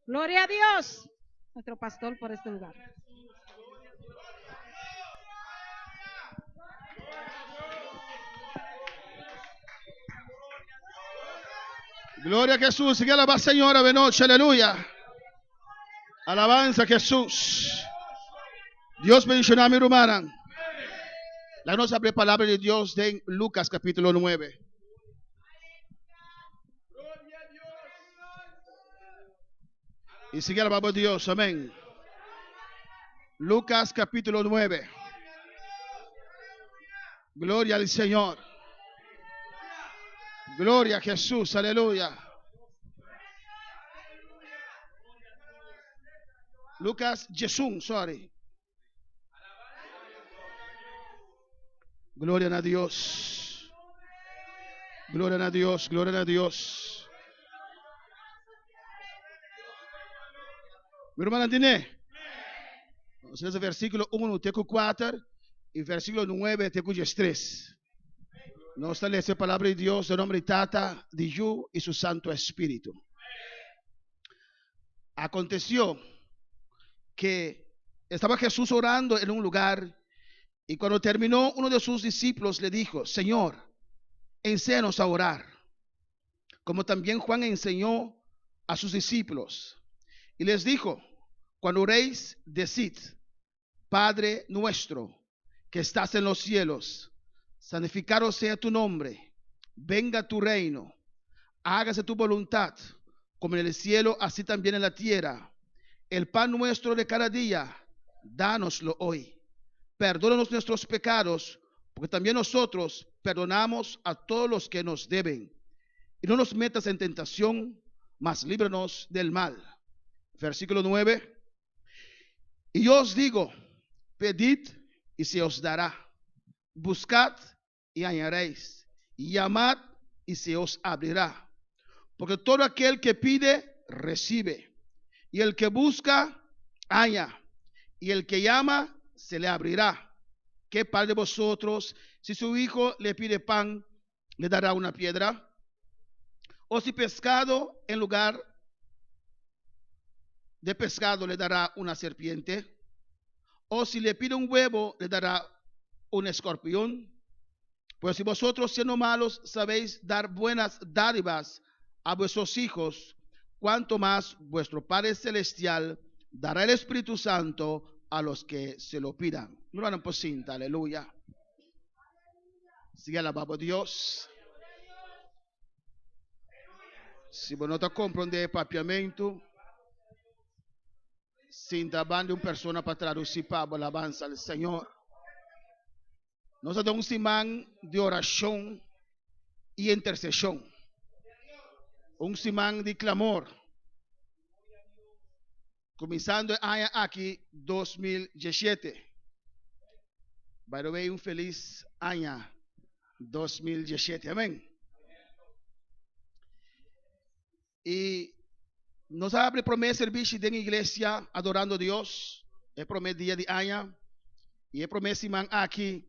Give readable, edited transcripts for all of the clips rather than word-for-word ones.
Gloria a Dios, nuestro pastor por este lugar. Gloria a Jesús. Sigue alabar, Señora, de noche. Aleluya. Alabanza a Jesús. Dios menciona a mi hermana. La nos abre palabra de Dios de Lucas capítulo 9. Y sigue alabando a Dios. Amén. Lucas capítulo 9. Gloria al Señor. Gloria a Jesús. Aleluya. Lucas Jesús, sorry. Gloria a Dios. Gloria a Dios. Gloria a Dios. Mi hermana tiene. Entonces, versículo 1, teco 4 y versículo 9, teco 3. Nos está leyendo la palabra de Dios en nombre de Tata, de Hijo y su Santo Espíritu. Aconteció que estaba Jesús orando en un lugar y cuando terminó, uno de sus discípulos le dijo: Señor, enséñanos a orar, como también Juan enseñó a sus discípulos. Y les dijo: cuando oréis, decid: Padre nuestro que estás en los cielos, santificado sea tu nombre, venga tu reino, hágase tu voluntad, como en el cielo, así también en la tierra. El pan nuestro de cada día, dánoslo hoy. Perdónanos nuestros pecados, porque también nosotros perdonamos a todos los que nos deben. Y no nos metas en tentación, mas líbranos del mal. Versículo 9. Y yo os digo: pedid y se os dará. Buscad y hallaréis. Y llamad y se os abrirá. Porque todo aquel que pide, recibe. Y el que busca, halla. Y el que llama, se le abrirá. ¿Qué par de vosotros, si su hijo le pide pan, le dará una piedra? O si pescado, en lugar de pescado, le dará una serpiente? O si le pide un huevo, le dará un escorpión. Pues si vosotros, siendo malos, sabéis dar buenas dádivas a vuestros hijos, cuanto más vuestro Padre Celestial dará el Espíritu Santo a los que se lo pidan. No van por cinta, aleluya. Sigue alabando a Dios. Se você não está compreendendo papiamento, sinta bando uma pessoa para traduzir para a alabança ao Senhor. Nós temos um semana de oração e intercessão. Um semana de clamor. Começando aqui 2017. By the way, feliz ano 2017. Amém? E nos abre promessa serviço de igreja adorando a Deus. É promessa dia de ano. E é promessa semana aqui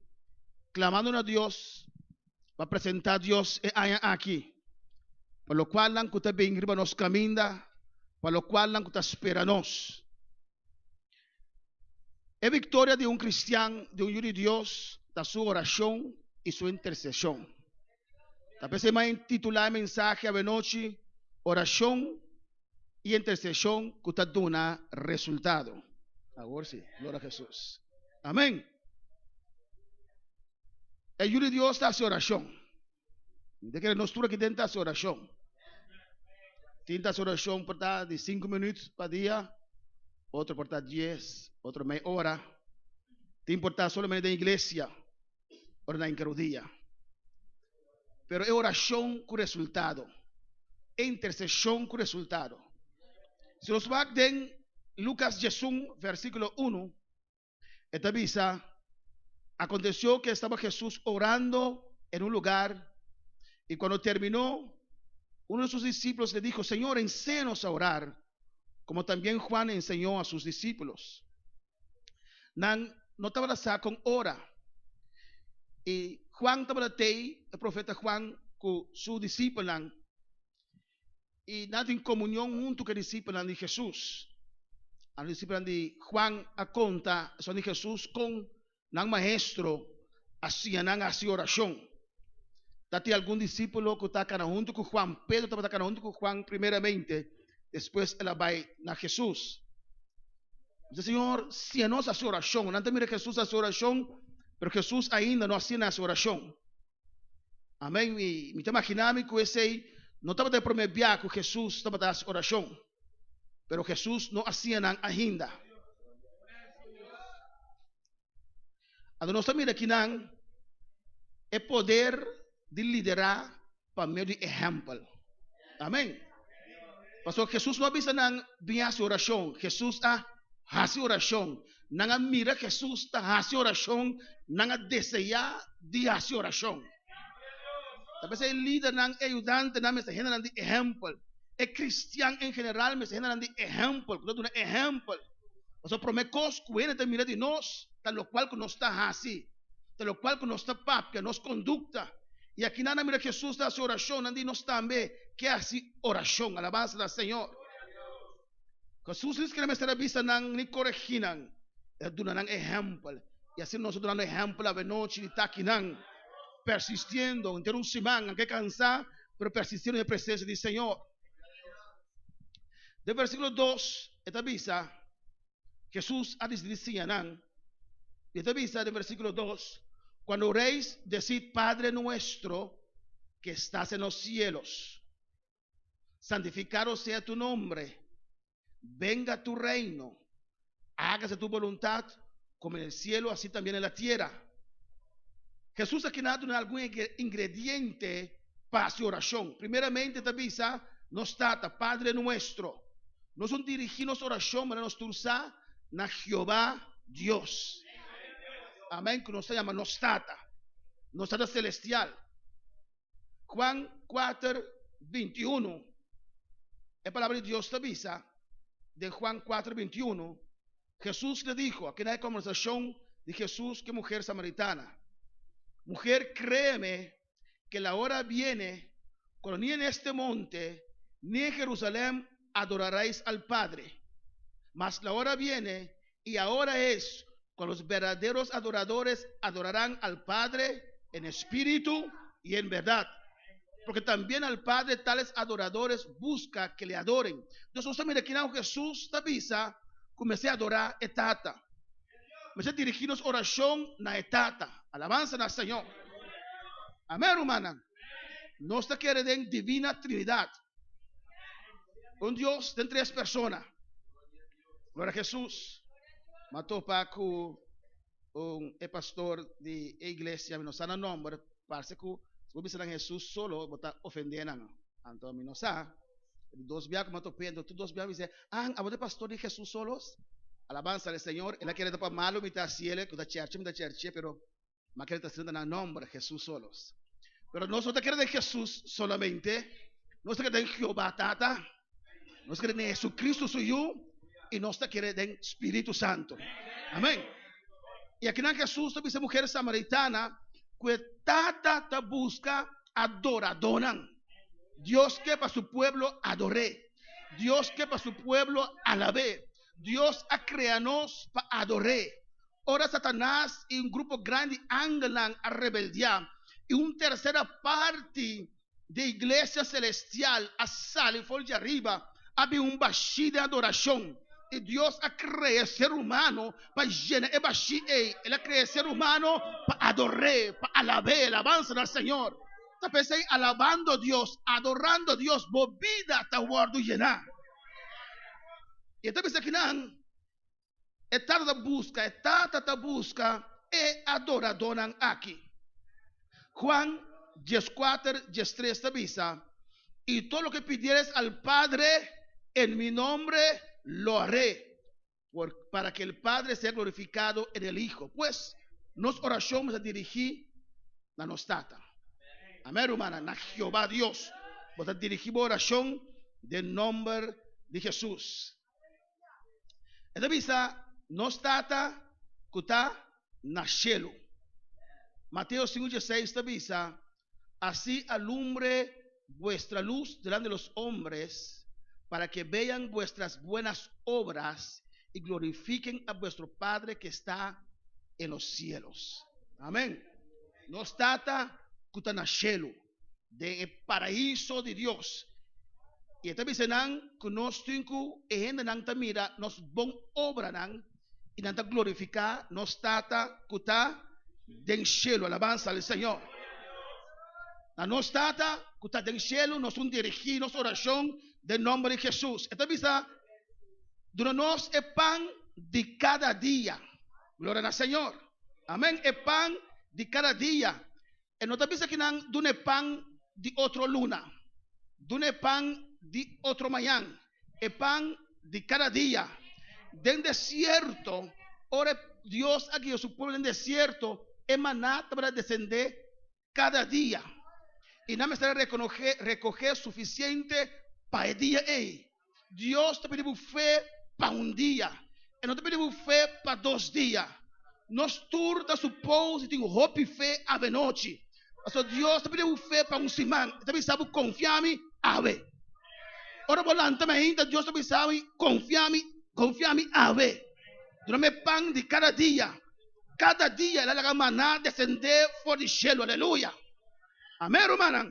clamando a Deus para apresentar a Deus aqui. Por lo cual lang kuta bingriba nos caminda, por lo cual lang kuta espera nos. É vitória de cristiano, de hijo de Deus, da sua oração e sua intercessão. Talvez se vai intitular a mensagem a noite: oração e intercessão kuta duna resultado. Agora sim, glória a Jesus. Amém. É hijo de Deus da sua oração. De que nós tudo aqui dentro da sua oração. Tinta oração por estar de 5 minutos para dia, outro por estar 10, outro meia hora. Tem por estar solamente na igreja, ou na dia. Pero é oração com resultado. É intercessão com resultado. Se nós vamos em Lucas 1, versículo 1, esta visa, aconteció que estaba Jesús orando en un lugar y cuando terminó, uno de sus discípulos le dijo: Señor, enséñanos a orar, como también Juan enseñó a sus discípulos. No estaba con ora. Y Juan estaba el profeta Juan con su discípulo. y nada en comunión junto con discípulos de Jesús. A los discípulos de Juan a conta, son de Jesús con un maestro, hacían así oración. Date algún discípulo que está junto con Juan, Pedro está junto con Juan primeramente, después él va a Jesús. Dice, Señor, si nos hace oración, antes mire Jesús hace oración, pero Jesús ainda no hacía esa oración. Amém? Me está imaginando que esse não estava de prometer que Jesus estava a fazer oração, mas Jesus não hacía ainda. Quando nós estamos aqui, é poder de liderar por meio de exemplo. Amém? Pastor, Jesus não avisa não vinha a oração, Jesus faz oração. Não mira Jesus está fazendo oração, não deseja de fazer oração. Talvez el líder, el ayudante, me está generando ejemplo. El cristiano en general me está generando ejemplo. No un ejemplo. O sea, promete cosas que te mira de nos, tal lo cual que no está así, tal lo cual que no está papia, nos conducta. Y aquí nada mira Jesús hace oración, nadie nos también que hace oración, alabanza del Señor. Jesús dice que no me estará vista ni correginan, es un ejemplo. Y así nosotros dando ejemplo a la noche y taquinan. Persistiendo, en un semana, que cansar, pero persistiendo en la presencia del Señor. Del versículo 2, esta visa, Jesús ha dicho, y esta visa del versículo 2, cuando oréis, decid, Padre nuestro, que estás en los cielos, santificado sea tu nombre, venga tu reino, hágase tu voluntad, como en el cielo, así también en la tierra. Jesús aquí no da algún ingrediente para su oración. Primeramente, te avisa, nos trata, Padre nuestro. Nos dirigimos oración, pero nos tursa na Jehová Dios. Amén, que nos llama, nos trata celestial. Juan 4, 21. La palabra de Dios te avisa, de Juan 4, 21. Jesús le dijo, aquí no hay conversación de Jesús que mujer samaritana. Mujer, créeme que la hora viene cuando ni en este monte ni en Jerusalén adoraréis al Padre. Mas la hora viene y ahora es cuando los verdaderos adoradores adorarán al Padre en espíritu y en verdad. Porque también al Padre tales adoradores busca que le adoren. Entonces usted mira aquí en Jesús te avisa, comencé a adorar etata. Me dirigirnos oración na etata. Alabanza al Señor. Amén, hermana. Nos quiere en divina Trinidad. Un Dios de tres personas. Gloria a Jesús. Mató Paco, un pastor de iglesia, nos da nombre, parece que si vos Jesús solo, vos ofendiendo. Entonces, no sabe. Dos días que me topendo, tú dos días dice, ¿a vos de pastor de Jesús solos? Alabanza al Señor. Él quiere para malo, mitad cielo, que da church, pero más quiere estar haciendo en nombre de Jesús solos. Pero no se quiere de Jesús solamente, no se quiere de Jehová Tata, no se quiere de Jesucristo suyo, y no se quiere de Espíritu Santo. Amén. Y aquí en Jesús te dice mujer samaritana, que Tata te busca adoradonan. Dios que para su pueblo adoré. Dios que para su pueblo alabé. Dios ha creados para adoré. Ahora Satanás y un grupo grande angelan a rebeldía. Y una tercera parte de iglesia celestial a salir por de arriba. Había un bashi de adoración. Y Dios ha creado ser humano para llenar el bashi. Él ha creado ser humano para adorar, para alabar, alabanza al Señor. Entonces ahí alabando a Dios, adorando a Dios, movida hasta guardo llenar. Y entonces aquí etata busca e adoradonan aquí. Juan 14, 13 te avisa, y todo lo que pidieres al Padre en mi nombre lo haré, para que el Padre sea glorificado en el Hijo. Pues nos oración a dirigir a nos tata. Amén, hermana, na Jehová Dios. Vamos a dirigir oración del nombre de Jesús. Esta visa nos trata cuta na cielo. Mateo 5:16 te avisa, así alumbre vuestra luz delante de los hombres, para que vean vuestras buenas obras y glorifiquen a vuestro Padre que está en los cielos. Amén. Nos trata kutanashelo de el paraíso de Dios. Y esta vez que nos tinku en nang tamira nos bon obra nang y nanta glorificar nos trata kuta den cielo, alabanza al Señor. A nos trata kuta den cielo, nos un dirigir nos oración del nombre de Jesús. Esta vez dura-nos el pan de cada día. Gloria al Señor. Amén. El pan de cada día. E não está pensando que não dune pan de outro luna, dune pan de outro manhã, é pan de cada dia. Del desierto, ora Dios aquí a su pueblo en desierto, emaná para descender cada día. Y nada más recoger suficiente para el día. Dios te pide fe para un día, y no te pide fe para 2 días. Nos turta supõe que tem hope e fé a noite. Mas Deus te pediu fé para semana. Também sabe confiar-me a ver. Ora volante também ainda Deus também sabe confiar-me a ver. Durante o pão de cada dia ela vai maná descender fora do cielo. Aleluia. Amém, romana.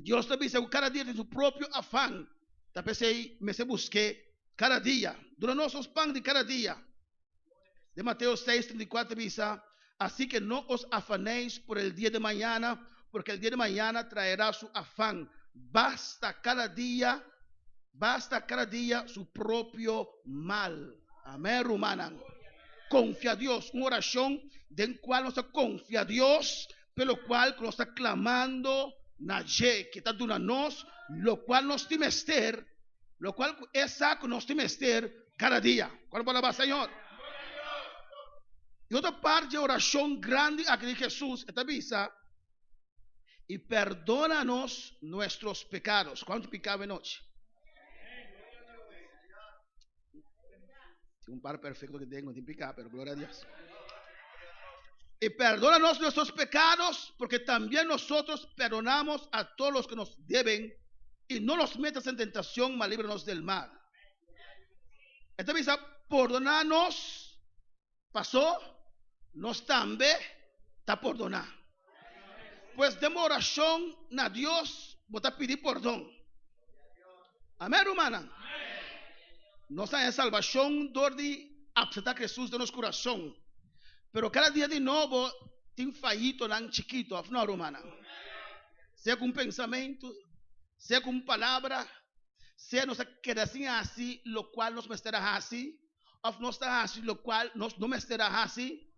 Deus também sabe cada dia tem seu próprio afã. Também sei, me se busque cada dia. Durante nossos pão de cada dia. De Mateo 6:34 dice, así que no os afanéis por el día de mañana, porque el día de mañana traerá su afán. Basta cada día su propio mal. Amén, romana. Confía a Dios, una oración del cual nos confía a Dios, pero lo cual nos está clamando, que está dándonos, lo cual nos tiene menester, lo cual es saco nos tiene menester cada día. ¿Cuál palabra, Señor? Y otra parte de oración grande aquí de Jesús, esta visa, y perdónanos nuestros pecados. ¿Cuánto pecado en noche? Un par perfecto que tengo sin pecar, pero gloria a Dios. Y perdónanos nuestros pecados, porque también nosotros perdonamos a todos los que nos deben, y no nos metas en tentación, mas líbranos del mal. Esta visa, perdónanos, pasó. Nos también está perdonar. Pues demos oración a Dios, vos pedir perdón. Amén, hermana. Nos hay salvación de aceptar Jesús de nuestro corazón. Pero cada día de nuevo, tiene fallito tan chiquito, no, hermana. Sea con pensamiento, sea con palabra, sea nos queda así, lo cual nos estará así, o no está así, lo cual nos no estará así.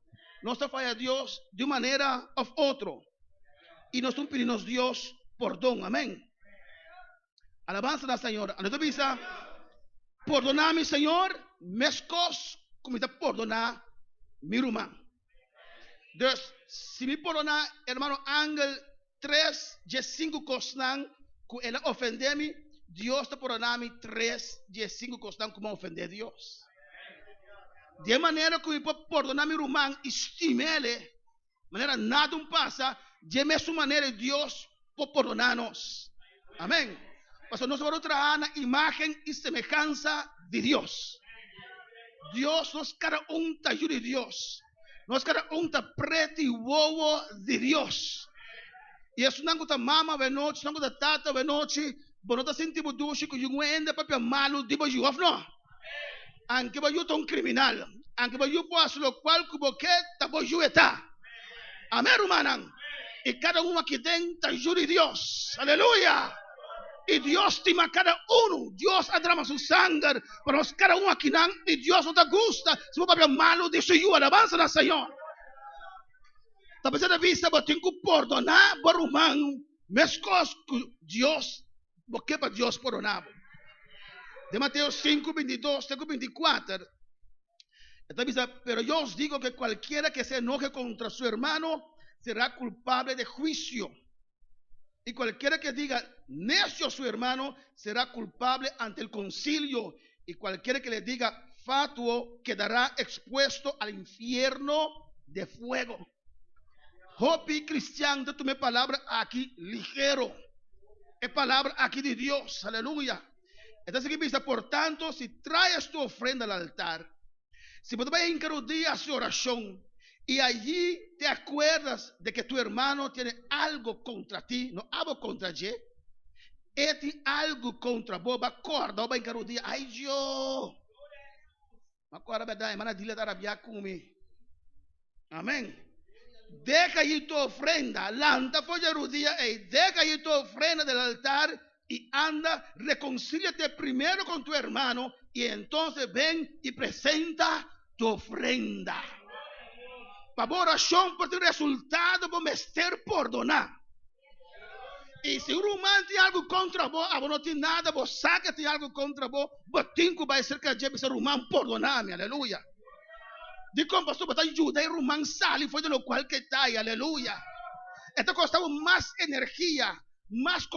Nos falla a Dios de una manera u otra. Y nos pedimos Dios perdón. Amén. Alabanza al Señor. Entonces dice, perdonar mi Señor, mis cosas, como está perdonar mi hermano. Entonces, si me perdona, hermano Ángel, 3 de 5 cosas que él ofende, Dios te perdona 3 de 5 cosas como ofender a Dios. De maneira que eu posso perdonar meu irmão, estime-le, de maneira nada passa, de mesma maneira Deus pode perdonar-nos. Amém? Mas nós vamos trazer na imagem e semelhança de Deus. Deus, nós cada está ajuda de Deus. Nós cada está preto e bobo de Deus. E isso não está mama de noite, não está tata de noite, não está sentindo duche, que eu ainda papel malo, de bojo, não. Anche voglio un criminal, anche voglio posso lo qual cuboqueta voglio età. Amén, hermana. Y cada uno aquí dentro ayuda de Dios. Aleluya. Y Dios estima cada uno. Dios adrama su sangre. Pero cada uno aquí y Dios no te gusta. Si vos papel malo, dice yo, alabanza al Señor. Está pensando vista, pero tengo que perdonar por humano. Mes cosas que Dios, porque para Dios perdonar. De Mateo 5, 22, 24. Pero yo os digo que cualquiera que se enoje contra su hermano será culpable de juicio. Y cualquiera que diga necio a su hermano será culpable ante el concilio. Y cualquiera que le diga fatuo quedará expuesto al infierno de fuego. Hopi cristiano, tomé palabra aquí ligero. Es palabra aquí de Dios. Aleluya. Entonces aquí dice, por tanto, si traes tu ofrenda al altar, si tú vas a encargar a su oración y allí te acuerdas de que tu hermano tiene algo contra ti, no algo contra ti, él tiene algo contra vos, va a acordar, va a encargar, ay yo, agora verdade, hermana, dile a rabiar comigo. Amén. Deja allí tu ofrenda, lanta fuera de rodilla y deja allí tu ofrenda del altar y anda, reconcíliate primero con tu hermano y entonces ven y presenta tu ofrenda. Para oración por tu resultado, vos me ser perdonar. Y si un humano tiene algo contra vos, vos no tiene nada, vos saca tiene algo contra vos, vos tinco vai ser que a gente ser humano perdonar-me, aleluia. De como pastor, botar ajuda e rumán sale, foi de lo cual que está aí, aleluia. Esto costaba más energía, más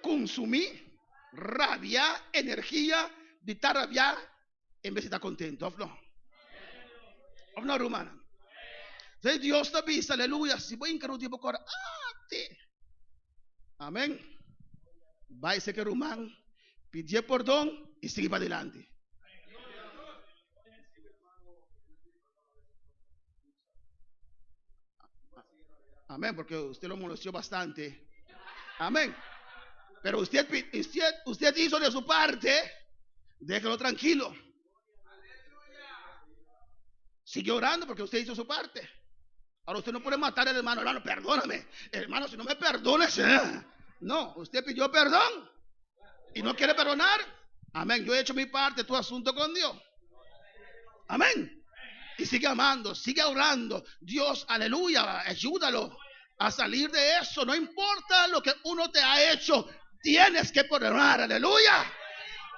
consumir, rabia, energía, de estar rabiar en vez de estar contento. ¿O no, rumana? Entonces Dios te avisa, aleluya. Si voy a encarar un tiempo ahora, amén. Va a ser que rumán pedir perdón y sigue para adelante. Amén, porque usted lo molestó bastante. Amén. Pero usted hizo de su parte, déjalo tranquilo. Sigue orando porque usted hizo su parte. Ahora usted no puede matar al hermano. Hermano, perdóname. Hermano, si no me perdones. No, usted pidió perdón y no quiere perdonar. Amén. Yo he hecho mi parte, tu asunto con Dios. Amén. Y sigue amando, sigue orando. Dios, aleluya, ayúdalo a salir de eso. No importa lo que uno te ha hecho, tienes que perdonar, aleluya.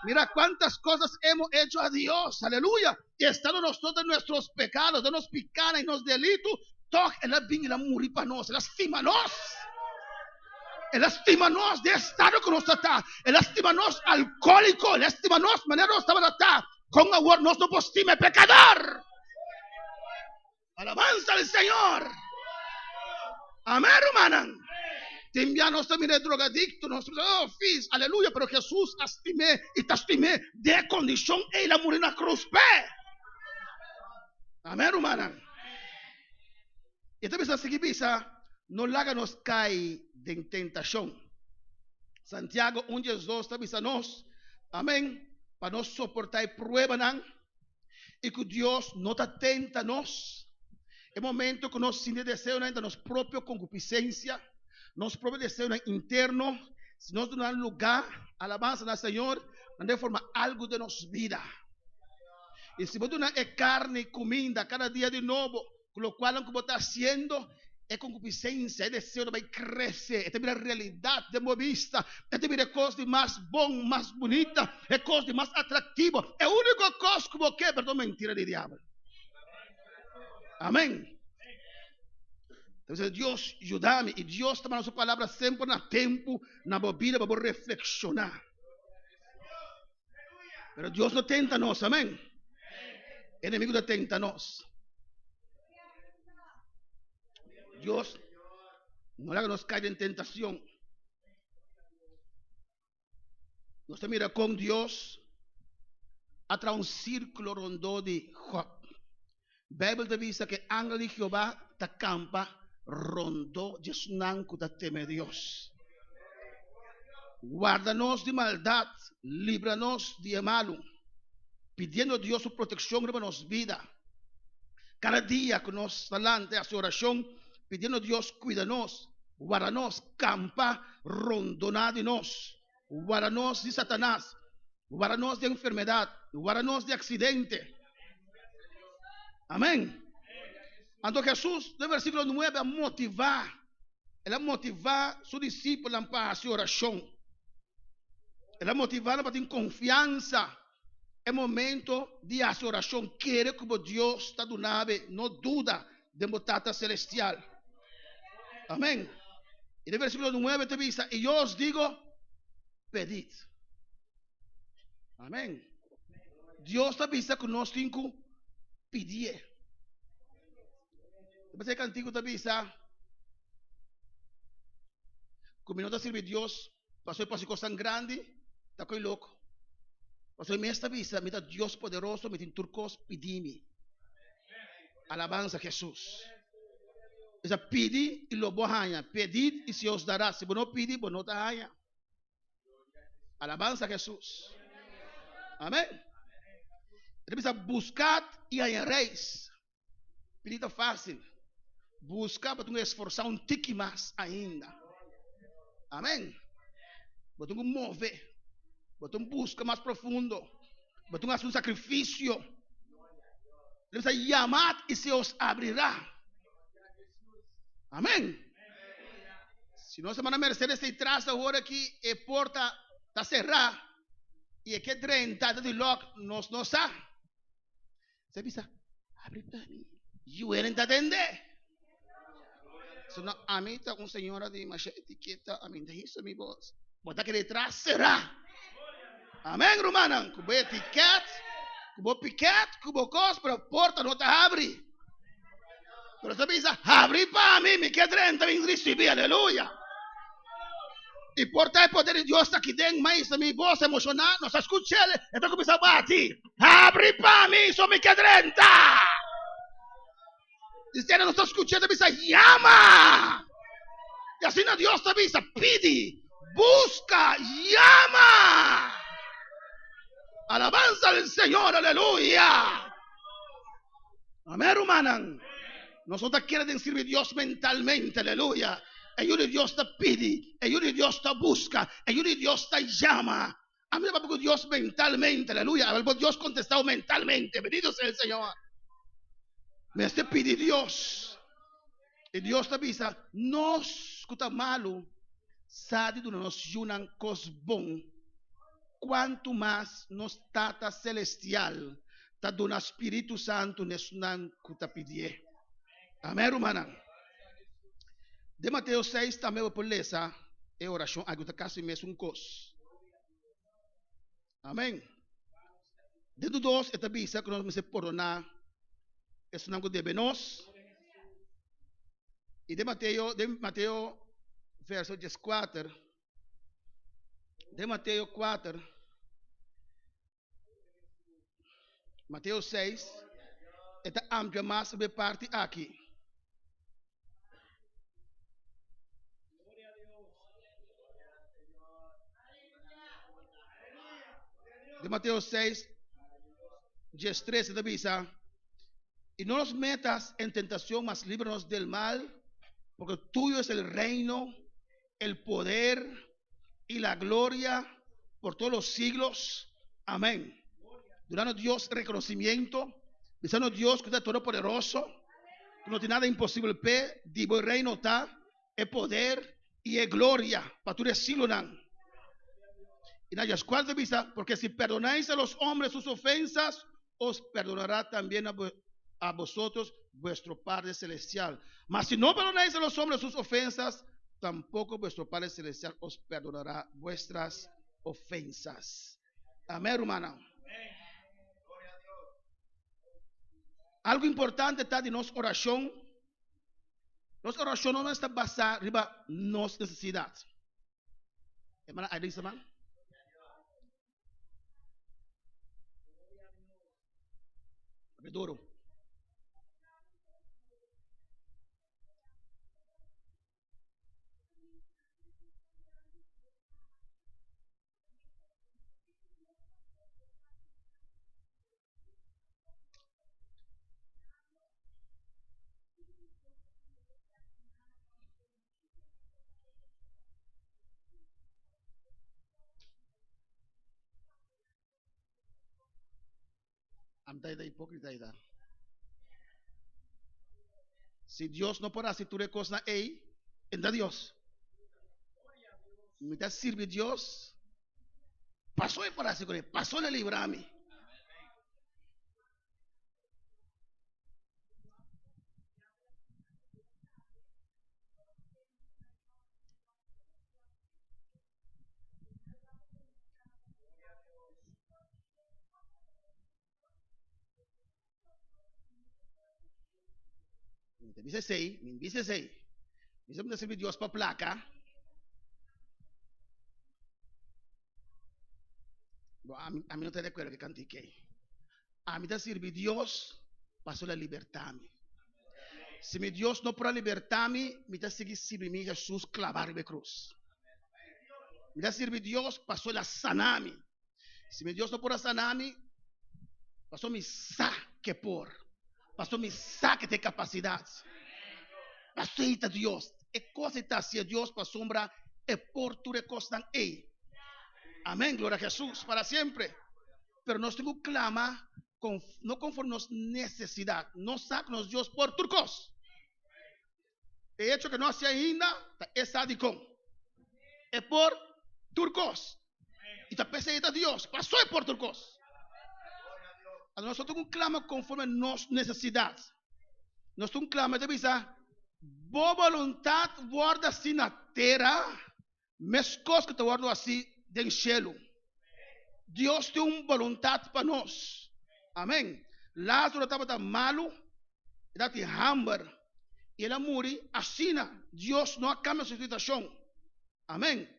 Mira cuántas cosas hemos hecho a Dios, aleluya. Y estando nosotros en nuestros pecados, de nos picana y nos delitos, toca el bien y la morir para nosotros, lastima-nos. Lastima-nos de estado que nos está. Lastima-nos alcohólico, lastima-nos manera de estar. Con amor, nos no postime pecador. Alabanza al Señor. Amén, hermana. Timbianos también es drogadicto, fiz, aleluya, pero Jesús estimé y te estimé de condición y la morir en la cruz. Amén, hermana. Y también se sigue pisa, no laga nos cae de tentación. Santiago 1:2 también nos, amén, para nos soportar prueba, y que Dios no te tenta nos. El momento que nos sin deseo ainda nos propia concupiscencia, nos propio deseo interno, si nos dan lugar, alabanza al Señor, de forma algo de nos vida. Y si vos das carne y comida cada día de nuevo, con lo cual lo que vos estás haciendo es concupiscencia, es deseo de crecer, es también la realidad de movista, es también cosa más bon, más bonita, es cosa más atractiva, es único cosa que vos quer, perdón, mentira de diablo. Amén. Entonces Dios ayúdame y Dios toma su palabra siempre en tiempo, en bobina para reflexionar. Pero Dios no tenta nos, amén. Enemigo no tenta nos. Dios no haga nos caer en tentación. Usted mira con Dios atrás un círculo rondo de Job. Bible te dice que ángel de Jehová te campa rondo de sunanco da teme Dios. Guárdanos de maldad, líbranos de malo, pidiendo a Dios su protección sobre nuestra vida. Cada día que nos delante a su oración, pidiendo a Dios, cuídanos, guárdanos, campa rondona de nos, guárdanos de Satanás, guárdanos de enfermedad, guárdanos de accidente. Amén. Entonces Jesús, en el versículo 9, a motivar su discípulo para su oración. Él a motivar para tener confianza en el momento de hacer oración. Quiere como Dios está do nave, no duda de motata celestial. Amén. Y en el versículo 9 te dice, y yo os digo, pedid. Amén. Dios está diciendo que nós temos que pedir. Você cantigo está dizendo, como no sirve Dios, pasó por cosas tan grandes, está coi loco. Pasó en esta vista, mira Dios poderoso, me tiene turcos, pidime. Alabanza a Jesús. Esa pidi y lo bohaña, pedid y se os dará. Si vos no pidi, vos no te haya. Alabanza a Jesús. Amén. Entonces, buscad y hallaréis. Pedida fácil. Buscar para tu esforzar un tique más ainda. Amém? Botar um mover. Botar um busca mais profundo. Botar um sacrifício. Ele vai chamar e se os abrirá. Amém? Se nós semana Mercedes se traz agora que a porta está cerrada e aqui dentro de lock nós não está. Você pensa, abre para mim. E o ele está atender. So, a mim está com senhora de machete etiqueta, a mim deixa minha voz. Botar aqui detrás será. Amém, romana? Com boa etiqueta, com boa piquete, com boa coisa, para a porta não está abre. Pero você pensa, abre para mim, me quer dentro, me receber, aleluia. E por ter poder de Deus está aqui dentro, mas a minha voz emocionada, não está escutando, então começa a bater. Abre para mim, só me quer dentro. Dizendo, não está escutando, me llama. E assim a Deus te avisa, pide, busca, llama. Alabanza al Señor, aleluya. Amén, hermana. Nosotros queremos servir a Dios mentalmente, aleluya. Y uno Dios te pide, y uno Dios te busca, y uno Dios te llama. A mí me va Dios mentalmente, aleluya. A ver, Dios contestado mentalmente. Bendito sea el Señor. Me te pide Dios. Y Dios te avisa, no escuta malo, sabe de nos yunan cos bom. Quanto mais nos tata celestial, tá dando Espírito Santo nesse não que tá pedindo. Amém, irmã? De Mateus 6 também vou ler essa oração, agora caso mesmo um cos. Amém. De dos esta bisa que nós me se poronar, esse não deve nós. E de Mateus verso 14. De Mateus 4, Mateus 6, está amplia mais de parte aqui. De Mateus 6, 13, da bisa, y no nos metas en tentación, mas líbranos del mal, porque tuyo es el reino, el poder y la gloria por todos los siglos. Amén. Durando Dios reconocimiento, diciendo Dios que es todopoderoso, que no tiene nada imposible, digo el reino está, el poder y el gloria para tu siglo. Y nadie es cuarta vista, porque si perdonáis a los hombres sus ofensas, os perdonará también a vosotros vuestro Padre Celestial. Mas si no perdonáis a los hombres sus ofensas, tampoco vuestro Padre Celestial os perdonará vuestras ofensas. Amén, hermana. Algo importante está de nuestra oración. Nuestra oración no está basada en nuestra necesidad. Hermana, ¿hay dice, hermano? Duro. Da hipócrita. Si Dios no puede hacer tu cosa, entra Dios. Mientras sirve Dios, pasó y por así con él, pasó le libra a mí. Me dice 6, me dice 6. Me dice Dios para placa. A mí no te recuerdo que cantiqué. A mí te sirve Dios, pasó la libertad. Si mi Dios no puede libertarme, me te sigue sirve Jesús clavarme cruz. Me te sirve Dios, pasó la sanarme. Si mi Dios no puede sanarme, pasó mi saque por. Pasó mi saque de capacidad. Aceita Dios. E cosa está si Dios para sombra e por tu recostan e. Amén, gloria a Jesús para siempre. Pero nos tengo clama no conforme nos necesidad. No saca Dios por turcos. De hecho que no hace ainda es sadicón. Es por turcos. Y te pesa Dios. Pasó por turcos. A nosotros un clama conforme nos necesidad. Nós um clama de bisa. Boa vontade guarda assim na terra, mas coisas que te guardam assim do cielo. Deus tem uma vontade para nós. Amém. Lázaro estava malo, ele tinha hambre, e ele morreu assim. Deus não cambia a sua situação. Amém.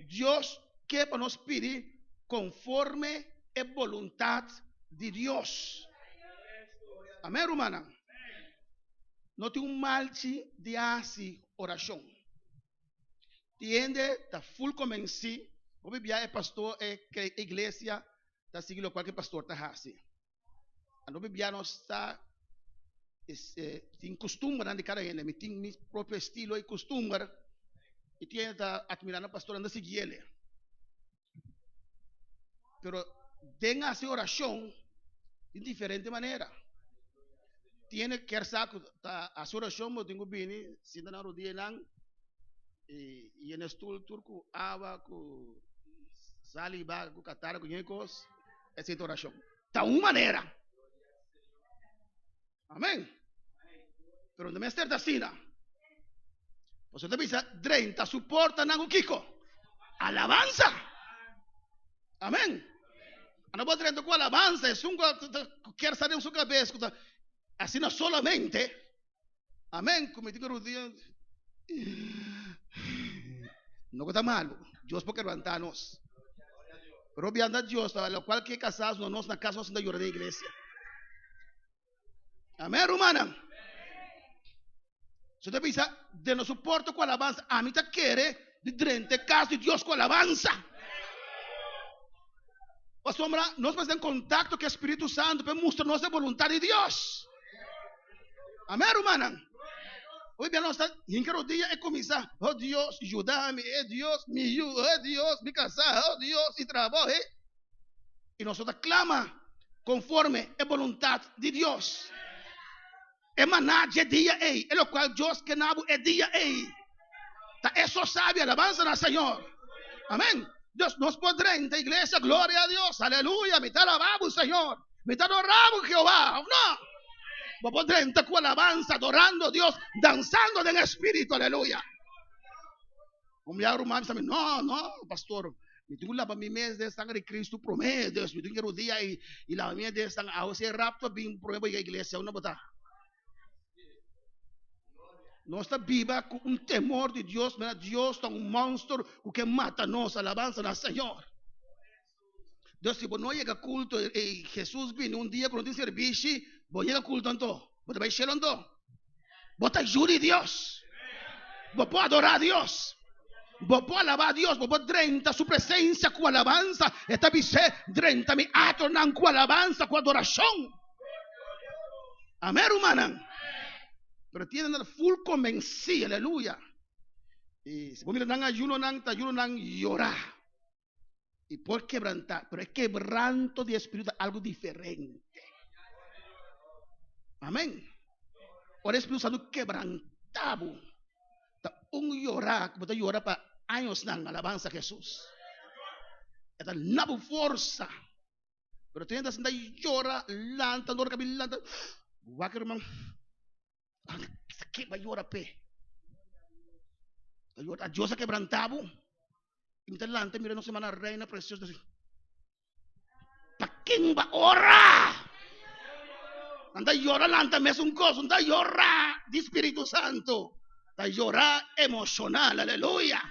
Deus quer para nós pedir conforme a vontade de Deus. Amém, romana. No tem malchi de assim oração. Tiende tá full comenci. O biblia é pastor é que igreja tá seguindo qualquer pastor tá assim. A biblia não está tem costume de cada ele, tem meu próprio estilo e costume e tiende tá admirando o pastor anda seguir ele. Pero tenha assim oração de diferente maneira. Tiene que sacar a su oración, mo tengo bini, si na rodilla lang, y en estul turco, aba, ku saliba, ku katara, ku yekos, esa es oración. De una manera. Amén. Pero no me esté así. Pues usted dice, 30, soporta nango kiko. Alabanza. Amén. No puedo 30 con alabanza, es un quiere salir en su cabeza. Assim não solamente, amém, como digo os dias, não está mal, Deus pode levantar-nos, mas obviamente Deus, o qual que é casado, nós na casa, nós não lloramos na igreja, amém, romana, se você pensa, de não suporta com alabanza, a mim te quer, de dentro de casa de Deus com alabanza, a sombra, nós estamos em contato com o Espírito Santo, para mostrar nossa vontade de Deus. Amém, irmã? Hoje bem nós está em cada dia é começar, oh Deus, ajuda-me, oh Deus, me ajuda, oh Deus, me casar, oh Deus, e trabalho, e nós clama conforme a vontade de Deus. É maná de dia, é o qual Deus que nabo é dia, tá é só sabe, alabança na Senhor. Amém. Deus nos podrá da igreja, glória a Deus, aleluia, me está alabando, Senhor, me está adorando, Jehová, não. Vos podré entrar con alabanza, adorando a Dios, danzando en el Espíritu, aleluya. Como ya hermano, no, pastor, me tengo la mi mes de sangre de Cristo, promete, Dios, me tengo que rodillar y la mía de sangre, a ese rapto, bien, prueba y iglesia, una bota. No está viva con un temor de Dios, mira, Dios está un monstruo que mata nos, alabanza al Señor. Deus, se não chega culto, e Jesus vem um dia quando tem serviço, vou chegar culto então, vou vai chegar então, vou te ajudar Deus, vou adorar a Deus, vou alabar a Deus, vou drenta sua presença com alabança, esta vez drenta me atornan com alabança, com adoração, amém, irmã? Pero tienen el full convencido, aleluya, e se vos mirar nang ayuno nang llorar. Y por quebrantar, pero es quebranto de espíritu, algo diferente. Amén. Por Espíritu Santo quebrantado. Un llorar, como te llora para años, alabanza a Jesús. Esta no fuerza. Pero tiene que sentar y llora, lanta, no recabir, lanta. Guaca, hermano. ¿Qué va a llorar, pe? Dios ha quebrantado. Delante, mira, no semana reina preciosa. ¿Para quién va a orar? Anda llora, lanta, me es un gozo, anda llora de Espíritu Santo. Anda llora emocional, aleluya.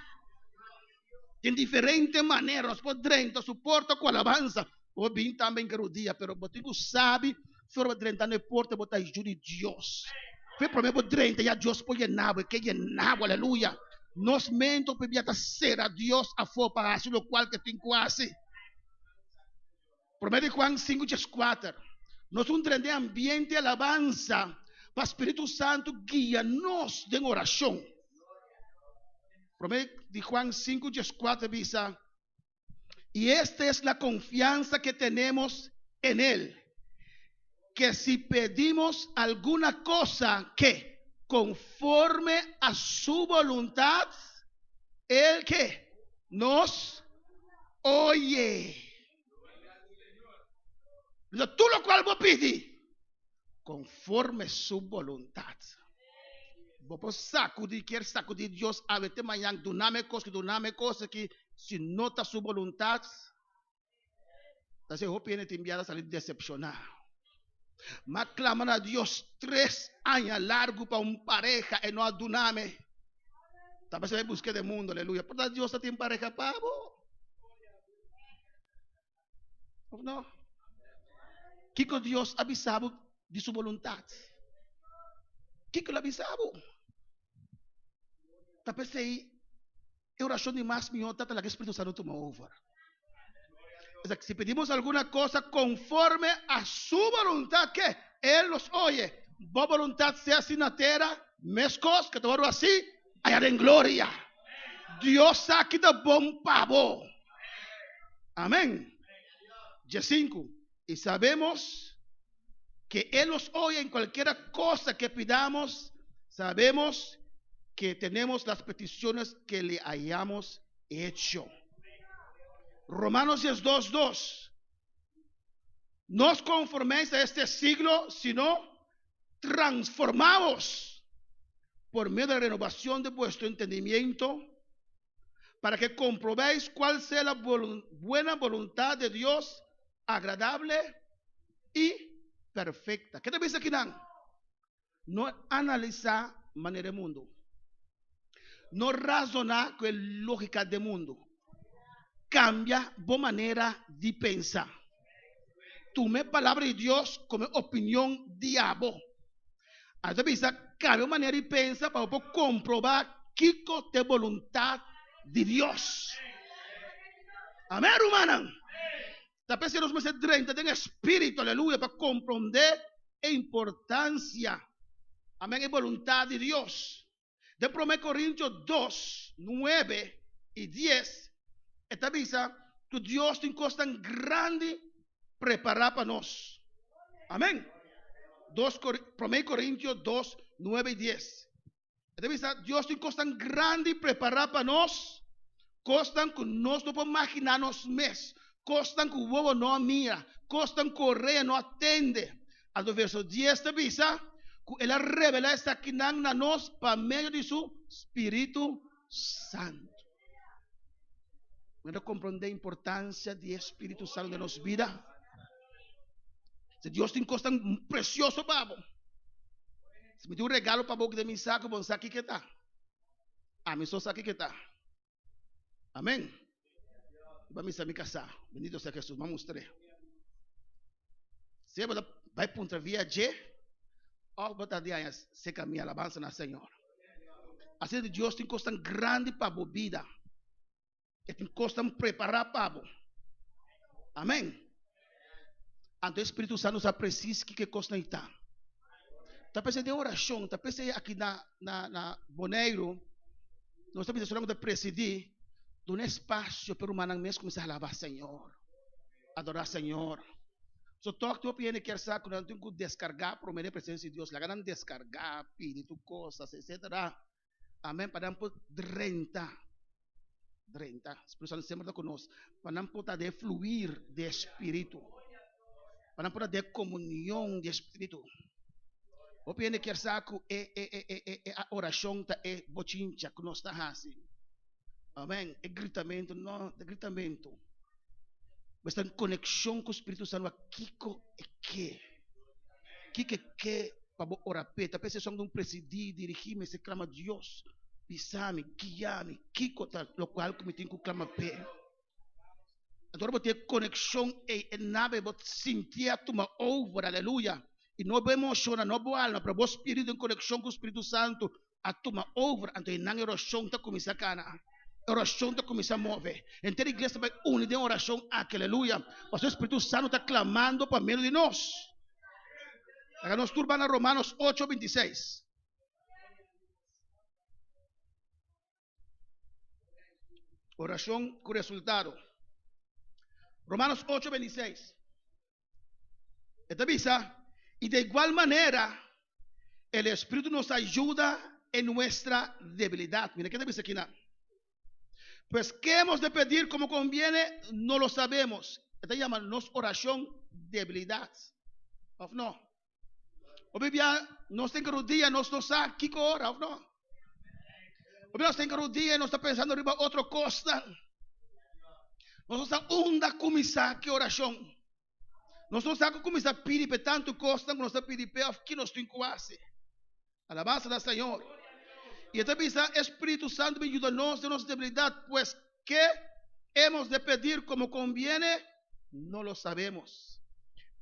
de diferente maneira. Nós podemos suporta com alabança. O bem também quero dia, pero botigo sabe, for drenta no porta botar juri Deus. Foi para mim drenta já Deus pode nabo, que é nabo, aleluia. Nós mento para ser a Deus a for para assim o qual que tem quase. Prometo Juan 5:4. Nós de ambiente de alabança para o Espírito Santo guia-nos em oração. Prometo de Juan 5:4 diz: y esta es la confianza que tenemos en Él, que si pedimos alguna cosa que conforme a su voluntad, Él que nos oye. Tú lo cual vos pedís, conforme su voluntad. Vos sacudir, quer sacudir Dios a ver mañana, duname cosa que si nota su voluntad, entonces vos viene te enviar a salir decepcionado. Mas claman a Dios 3 años largo para un pareja y no a duname. Tal vez se busque de mundo, aleluya. Por Dios tiene pareja para vos. No. Que Dios avisado de su voluntad. Que lo avisado. Tal vez aí oração de mais minha tata lá que o Espírito Santo toma over. Se pedimos alguma coisa conforme a sua vontade, que Ele nos oye. Boa vontade seja assim na terra, mescos que te oro assim, allá em glória. Deus aqui da bom pavo. Amém. Dia 5. E sabemos que Ele nos oye em qualquer coisa que pidamos. Sabemos que tenemos las peticiones que le hayamos hecho. Romanos 2:2. No os conforméis a este siglo, sino transformaos por medio de la renovación de vuestro entendimiento, para que comprobéis cuál sea la buena voluntad de Dios, agradable y perfecta. ¿Qué te dice aquí? No analizar manera del mundo. No razonar con la lógica del mundo. Cambia tu manera de pensar. Tome palabra de Dios como opinión diablo. Entonces, cambia manera de pensar para poder comprobar qué es voluntad de Dios. Amén, hermana. Tal si nos meses 30 tienen espíritu, aleluya, para comprender la importancia, amén, la voluntad de Dios. De 1 Corintios 2, 9 y 10, esta avisa que Dios tiene cosas tan grandes preparar para nosotros. Amén. 1 Corintios 2, 9 y 10. Esta avisa, Dios tiene cosas tan grandes preparar para nosotros, cosas que nosotros no podemos imaginarnos más, cosas que el huevo no mira, cosas que correa no atende. Al verso 10 esta avisa, Él revela esta aquí a nos por medio de su Espíritu Santo. Bueno, comprender la importancia del Espíritu Santo en nuestra vida. Si Dios tiene cosas tan preciosas para vos, si me dio un regalo para vos de mi saco, vos aquí que está. A mí sos aquí que está. Amén. Vamos a mi casa. Bendito sea Jesús. Vamos tres. Se vai para outra viagem, ó, botar de aí, se caminha alabança na Senhor. Assim de Deus tem coisa tão grande para a vida. E tem coisa tão preparada para a. Amém. Então o Espírito Santo nos precisa que coisa não está. Está pensando em oração, está pensando aqui na Boneiro, nós estamos precisando de presidir, de um espaço para o humano mesmo começar a alabar Senhor, adorar Senhor. So toque tu piene quer saber quando tem que descargar para a presença de Deus, lá ganham descargar, pedir tu coisas, etc. Amém. Para não poder rentar, Espírito Santo sempre está conosco, para não poder fluir de Espírito, para não poder comunhão de Espírito. O piene quer saber a oração é bochincha que nós está assim. Amém. É gritamento, não, é gritamento. Mas tem conexão com o Espírito Santo. Kiko é que para orar peta. Pensa só de presidir, dirigir, mas se clama a Deus. pisami, guiami, kikota, lo cual como tenho que clamar pe. Agora vou ter conexão e nave vou sentir tuma over, aleluia. E não vou emocionar, não vou alma, para o espírito em conexão com o Espírito Santo, a tuma over, então não oração tá começar a cana. Oração tá começar a mover. Então a igreja vai unir em oração aqui, aleluia. Mas o Espírito Santo está clamando para meio de nós. Agora nós turbamos Romanos 8:26. Oração com resultado. Romanos 8:26. Esta avisa, y de igual manera, el Espíritu nos ayuda en nuestra debilidad. Mira, ¿qué te dice aquí? Pues, ¿qué hemos de pedir como conviene? No lo sabemos. Esta llama nos oración debilidad. ¿O no? O Biblia nos tem que rodillas, nos sabe qué ora, ¿o no? O Biblia nos tem que rodillas, nos está pensando arriba otra cosa. Nós estamos onda começar que oração. Nós não estamos começar a pedir para tanto costa, nós estamos pedindo para que nós temos quase. Alabança do Senhor. E também está Espírito Santo me ajuda nós de nossa debilidade, pois que hemos de pedir como conviene, no lo sabemos.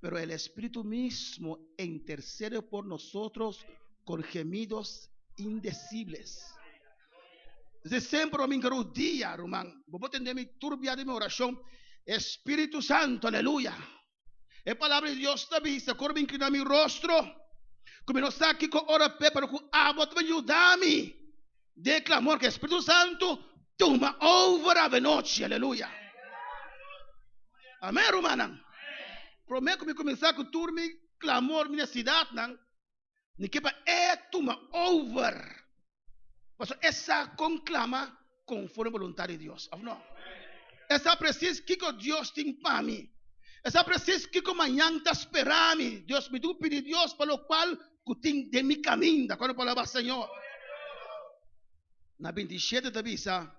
Pero el Espíritu mismo intercede por nosotros con gemidos indecibles. Desde sempre me engarudia, irmão. Vou entender me turbia de minha oração. Espírito Santo, aleluia. A palavra de Deus também se corre inclinar meu rosto. Como não sabe que ora para que a bota me ajudar-me. Declamar que Espírito Santo toma over a noite, aleluia. Amém, irmã. Prometo que começar com turma clamor minha cidade, não. Que para toma over. Mas essa conclama conforme a vontade de Deus. Não? Essa precisa que Deus tem para mim. Essa precisa que amanhã está esperando. Deus me deu pedir Deus para o qual eu tenho de meu caminho. Quando a palavra Senhor. Na 27 da visa.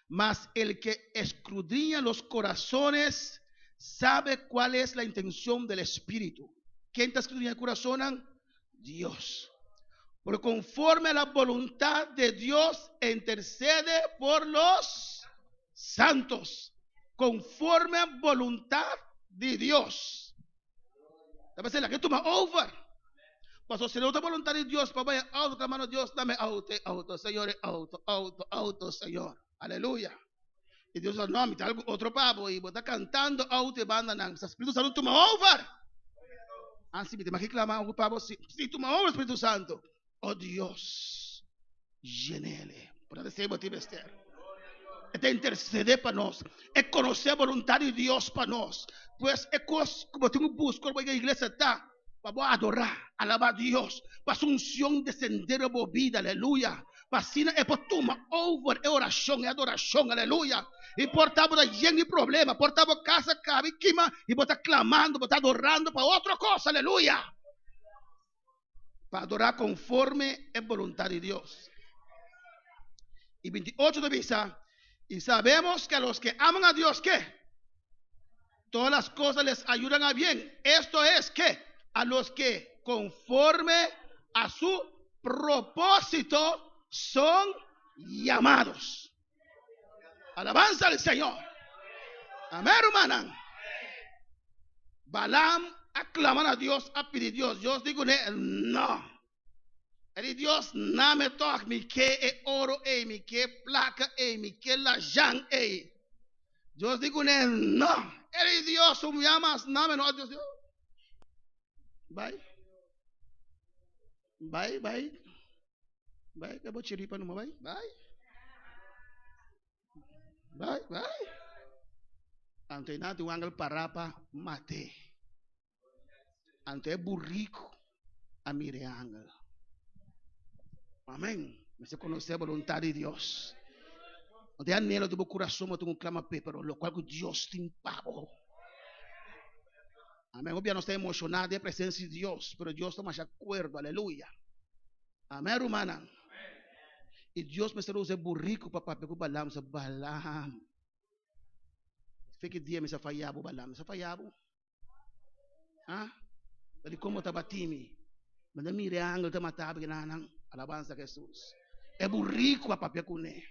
Mas el que escudriña los corazones sabe cuál es la intención del Espíritu. ¿Quién está escudriñando el corazón? Dios. Porque conforme a la voluntad de Dios intercede por los santos. Conforme a voluntad de Dios. A veces la que toma over. Pasó, si no es voluntad de Dios, papá, auto, hermano, Dios, dame auto, Señor, auto, Señor. Aleluya. Y Dios dice, no, me está otro pavo y está cantando auto y banda. El Espíritu Santo toma over. Así me te clama un pavo, sí, toma over, Espíritu Santo. Oh Dios, llenele. Por decir, vos te vestir. É interceder para nós. É conhecer a vontade de Deus para nós. Pois é como eu busco a igreja está. Para adorar, alabar a Deus. Para a unção descender a boa vida, aleluia. Para assim é para tomar over, é oração, é adoração, aleluia. E portava da gente problema, portava casa, cabe, queima, e botar clamando, botar adorando para outra coisa, aleluia. Para adorar conforme a vontade de Deus. Y 28 de visa. Y sabemos que a los que aman a Dios, ¿qué? Todas las cosas les ayudan a bien. Esto es que a los que conforme a su propósito son llamados. Alabanza al Señor. Amén, hermana. Balaam aclaman a Dios, a pedir a Dios. Dios dijo, no. E Deus não me toca, me que ouro, me que placa, me que lajão, Deus digo, não. Ele Deus, me amas, não me não, Deus. Vai, eu vou tirar para não, vai. Ante nada, o angel parapa, mate. Ante burrico, a mire angel. Amém. Você conhecer a vontade de Deus. Onde anelo do meu coração, eu tenho um clama pero lo qual Deus tem pavo. Amém. Obviamente não está emocionado, é a presença de Deus, pero Deus está mais de acordo, aleluia. Amém, hermana. E Deus me será burrico para pegar Balaam, Balaam. Fique dia me falhava Balaam, se falhava. Ah? Ele como estava time. Mas a mire ângulo está matado que não. Alabanza a Jesús. É burrico a papel com ele.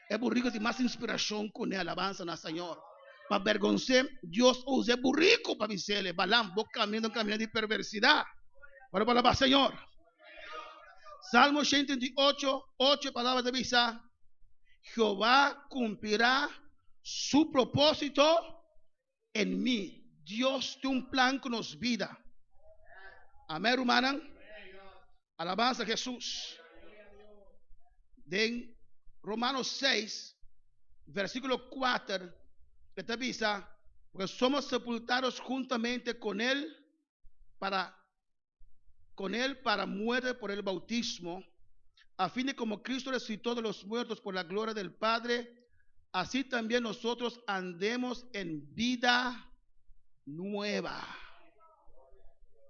É burrico de mais inspiração com ele, alabança na Senhor. Para vergonhar, Deus usa burrico para dizer, balam, vou caminhando de perversidade. Para falar, Senhor. Salmo 138, 8 palabras de visa. Jehová cumplirá su propósito en mí. Dios tiene un plan con nos vida. Amén, hermana. Alabanza a Jesús. En Romanos 6, versículo 4, que te avisa, porque somos sepultados juntamente con él para muerte por el bautismo, a fin de como Cristo resucitó de los muertos por la gloria del Padre, así también nosotros andemos en vida nueva.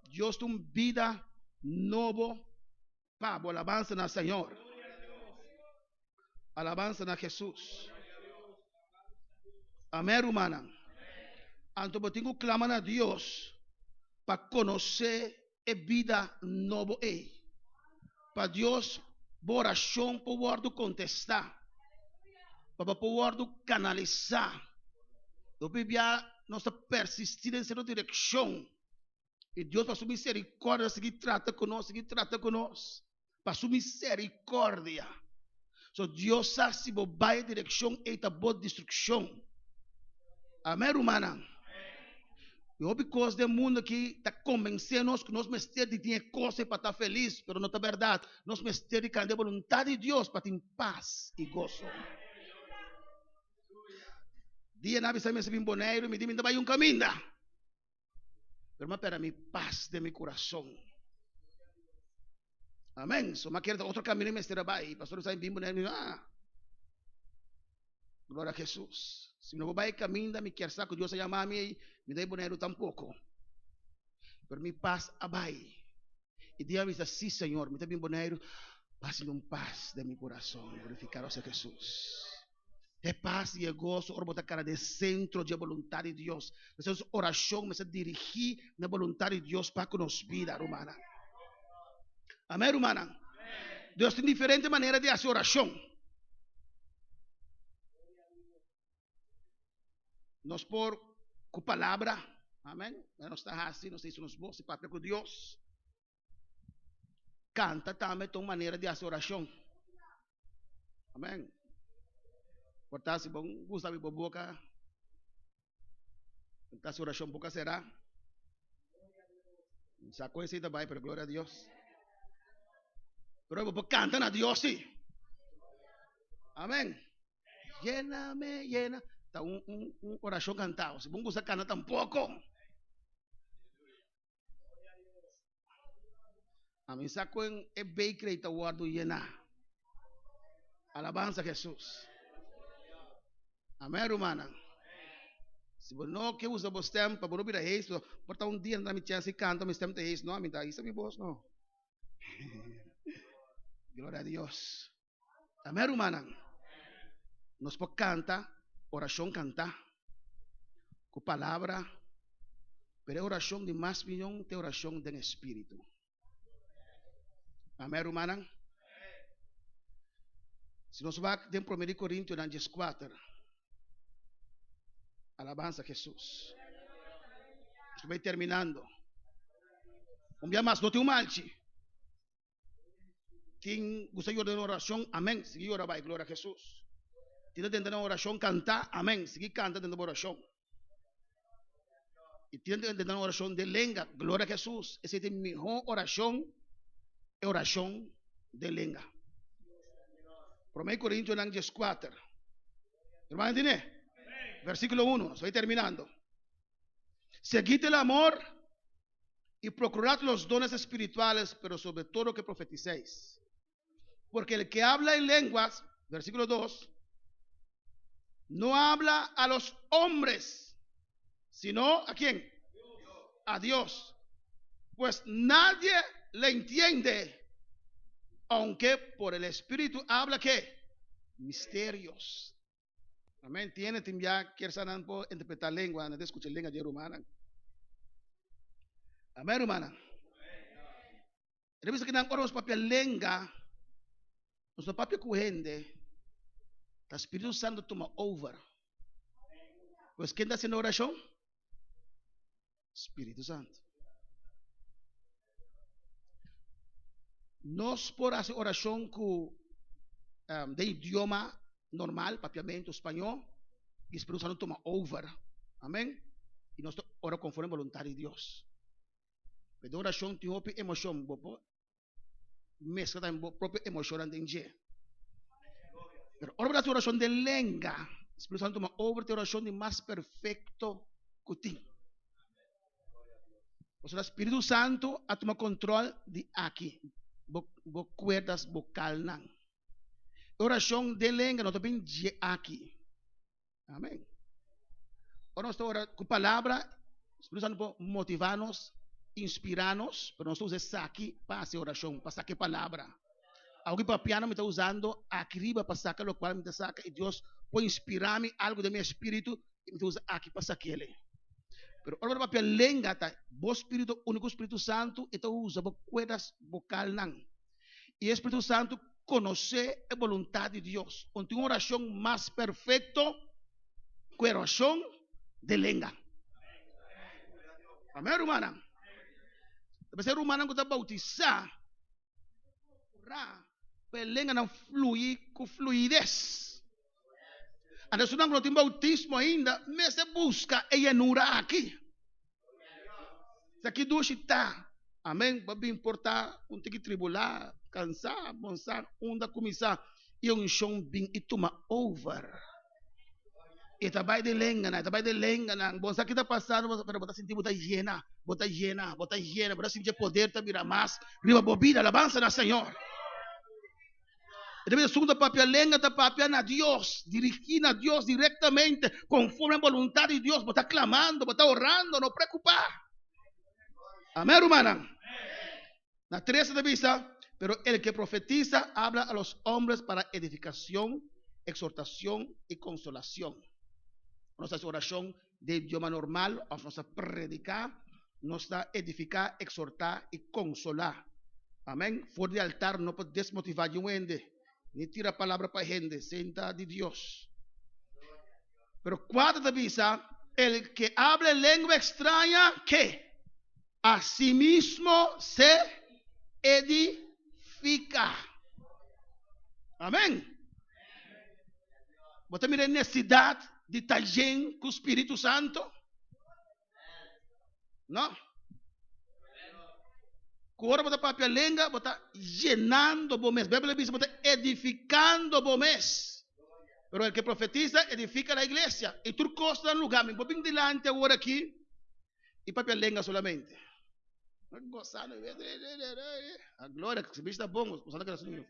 Dios tiene una vida nueva. Pablo, alabanza al Señor. Alabanza a Jesús. Amén, hermana. Entonces tengo que clamar a Dios para conocer a vida nueva. Para Dios, oración poder contestar. Para poder canalizar. Para nossa persistir em sua direção. E Deus, para sua misericórdia, seguir trata conosco, para sua misericórdia. So Deus sabe se vai em direção e está boa destruição. Amém, irmã? Eu, because do mundo que está convencendo nós que nós mestemos de ter coisa para estar feliz, mas não é verdade. Nós mestemos de cantar a vontade de Deus para ter paz e gozo. Dia na bisa me sabim boneiro, me diminta vai caminho. Pero para mi paz de mi corazón. Amén. So me quiere otro camino y me estará ahí. Pastor está en bimbo. Gloria a Jesús. Si no voy a caminar, me quiere sacar Dios a llamar a mí, me da bonero tampoco. Pero mi paz abai. Y Dios me dice, sí, Señor, me da bien bonero. Paz y un paz de mi corazón. Glorificar a Jesús. É paz e é gozo, ora botar cara de centro de vontade de Deus. Essa oração me dirigir na vontade de Deus para que nos vida, humana. Amém, humana? Deus tem diferente maneira de fazer oração. Nós por com palavra, amém? Nós está assim, nós estamos bons, para com Deus. Canta também tem maneira de fazer oração. Amém? Portanto, se bom, gusta de boca, então a oração boca será. Sacou esse também, pero glória a Deus. Pero vou cantar a Deus, sim. Amém. Llena-me, llena. Está oração cantado. Se bom gusta cantar tampoco. Amém. Sacou em bakery está guardo llenar. Alabanza a Jesus. Amém, hermana? Se você não quer usar o tempo para não virar reis, porta dia na minha chance canta, mas tempo de reis, não, me dá isso me boss, não. Glória a Deus. Amém, hermana? Nós podemos cantar, oração cantar, com palavra, pero oração de mais milhão é oração do Espírito. Amém, hermana? Se nós vamos em 1 Coríntios 4, alabanza a Jesús. Estoy terminando. Un día más, no te humalchi. Quien gusta de una oración, amén. Sigue orando, gloria a Jesús. Tiene de una oración, cantar, amén. Sigue cantando de una oración. Y tiene de una oración de lengua, gloria a Jesús. Esa es la mejor oración, oración de lengua. 1 Corintios 4. Hermano, ¿entiende? Versículo 1, estoy terminando. Seguid el amor y procurad los dones espirituales, pero sobre todo que profeticéis. Porque el que habla en lenguas, versículo 2, no habla a los hombres, sino ¿a quién? A Dios. Pues nadie le entiende, aunque por el Espíritu habla ¿qué? Misterios. Amén. Tiene ya que sanar por interpretar lengua, no te escuchar lengua de humana. Amén, hermana. Revisa que no oramos papel lengua, Nuestro papio cuende, el Espíritu Santo toma over. Pues ¿quién está haciendo oración? Espíritu Santo. Nos por hacer oración de idioma normal, papiamento, español, y el Espíritu Santo toma over. Amén. Y nosotros ora conforme a la voluntad de Dios. Pero oración tiene emoción, mezcla también propia emoción de pero ahora la oración de lenga, el Espíritu Santo toma over la oración de más perfecto que ti. O sea, el Espíritu Santo ha tomado control de aquí, cuerdas vocal nan. Oración de lenga no también aquí. Amén. Ahora nosotros oramos con palabra, el Espíritu Santo motivarnos, inspirarnos, pero nosotros usamos aquí para hacer oración, para sacar palabra. Alguém para piano me está usando aqui riba para sacar lo cual me está saca e Deus pode inspirar-me algo do meu espírito e me usa aqui para sacar ele. Pero agora para lenga tá, o Espírito único Espírito Santo então usa para cuerdas vocal não. E o Espírito Santo conhecer a vontade de Deus. Onde uma oração mais perfeita que a oração de lenga. Amém, irmã? Deve ser irmã que está bautizar. Pelenga não flui com fluidez. Até se não tem bautismo ainda, mas se busca e llanura aqui. Se aqui dois está, amém? Vai importar, tem que tribular, cansar, bonsar, da começar e chão bem e toma over. E trabalho de lenga, bonsar que está passando, para botar sentir, botar hiena, para sentir poder, tá virar mais, riba bobina, alabança na Senhor. Deve segunda papia lenga está papia na Deus, dirigir a Deus diretamente, conforme a vontade de Deus, botar clamando, botar orando, não preocupar. Amém, hermana? Na 13 de vista, pero el que profetiza habla a los hombres para edificación, exhortación y consolación. Nuestra oración de idioma normal, nuestra predicar, nuestra edificar, exhortar y consolar. Amén. Fuera de altar no puede desmotivar a gente. Ni tira palabra para gente, senta de Dios. Pero cuarta de vista, el que hable lengua extraña, ¿qué? A sí mismo se edifica. Amén. ¿Vos tenés necesidad de estar lleno con el Espíritu Santo? No. Agora você papia lenga, você llenando o mês. A Bíblia diz, você edificando o mês. Pero el que profetiza edifica a igreja. E tu costa no lugar. Me vou bem delante agora aqui. E papia lenga solamente. Gozando. A glória, que se bicho está bom. Gozando que assim.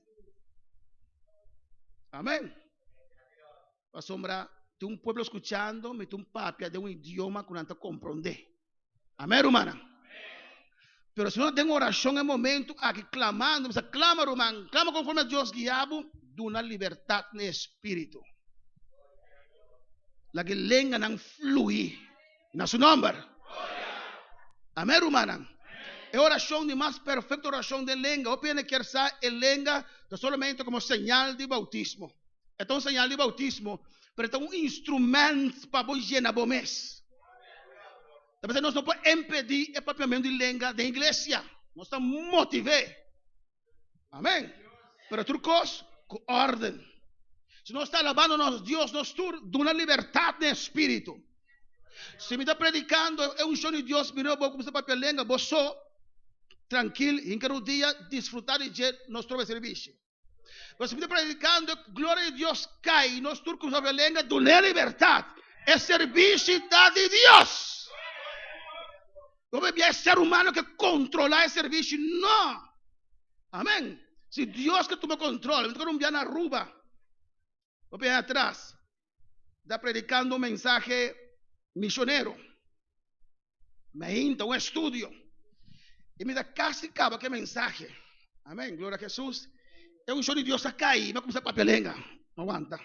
Amém. Para sombra, tem povo escutando, me tem papia de idioma que não está compreender. Amém, hermana? Pero se não tem oração em momento, aqui clamando, você clama, irmão, clama conforme a Deus guiado, de uma liberdade no espírito. La que lenga não flui. Na seu nome. Amém, irmã? É oração de mais perfeita oração de lenga. Eu penso que essa lenga é somente como señal de bautismo. Então, um señal de bautismo, pero é instrumento para você llenar o mês. Talvez nós não podemos impedir o papiamento de língua da igreja. Nós estamos motivados. Amém? Pero trucos com ordem. Se nós estamos alabando nosso Deus, nós estamos dando liberdade no espírito. Se me está predicando, é um show de Deus, me não vou começar a papiar língua, vou só tranquilo, em cada dia, desfrutar de nosso serviço. Mas se me está predicando, glória de Deus cai, nós estamos com a papiar língua, dando liberdade. É serviço de Deus. Não é ser humano que controlar esse serviço, não. Amém. Se Deus que toma controle, não vier na rua, vou pegar atrás, está predicando um mensagem missionário, me entra um estúdio, e me dá casi acaba que mensagem. Amém. Glória a Jesus. É um show de Deus a cair, vai começar a papelenga, não aguanta.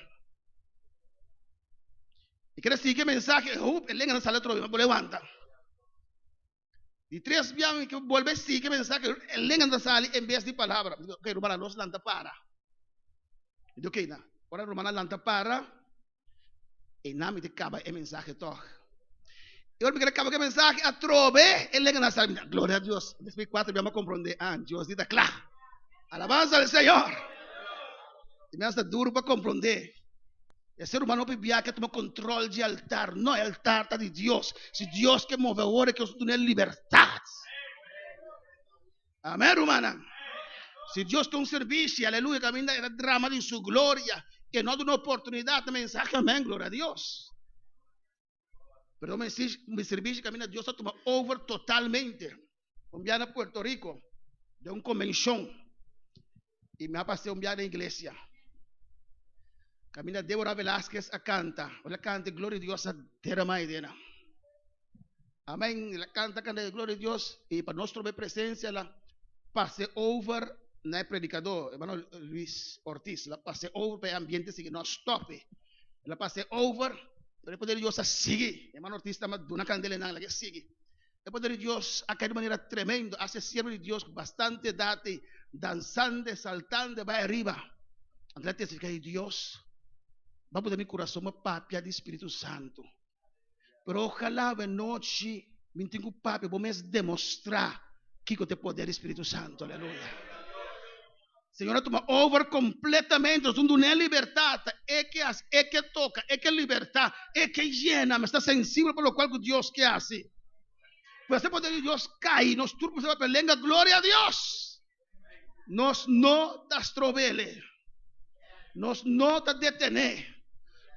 E quer dizer que mensagem, lenga na sala de troca, não levanta. E 3 dias que vuelve a seguir que mensaje, el lenga da sali en vez de palabra. Que hermana, nos lanta para. E ok, na. Ora romana lanta para. E nami te acaba el mensaje toch. E ora me acaba que mensaje a trove. E lega na sabe. Glória a Deus. Después 4 vamos a comprender. Ah, Dios está claro. Alabanza al Señor. E me está duro para compreender. El ser humano vivía que toma control de altar. No, el altar está de Dios. Si Dios que mueve ahora que nosotros tenemos libertad. Amén, hermana. Si Dios que un servicio, aleluya, camina el drama de su gloria, que no da una oportunidad de mensaje, amén, gloria a Dios. Pero mi servicio camina, Dios ha tomado over totalmente. Un viaje a Puerto Rico, de una convención, y me ha pasado un viaje a la iglesia. Camina Débora Velázquez a canta, ela canta gloria a Dios a terra maidena. Amén, ela canta gloria a Dios, y para nuestra presencia, la pase over. No es predicador, hermano Luis Ortiz, la pasé over para el ambiente, así que no stoppe. La pasé over, pero poder Dios a seguir. Hermano Ortiz está de una candela en la que sigue. El poder de Dios acá de manera tremenda, hace siervo de Dios bastante date, danzando, saltando, va arriba. Andrés te dice, Dios, va a poder mi corazón, papia de Espíritu Santo. Pero ojalá de noche, me tengo papia, vos me demostrar que te poder Espíritu Santo, aleluya. Senhor, toma over completamente, nós não é libertad, é que toca, é que liberta, é que llena, mas está sensível para o qual Deus quer assim. Por esse poder de Deus cai, nós tudo para a lenga, glória a Deus. Nós não das trovele, nós não te detener.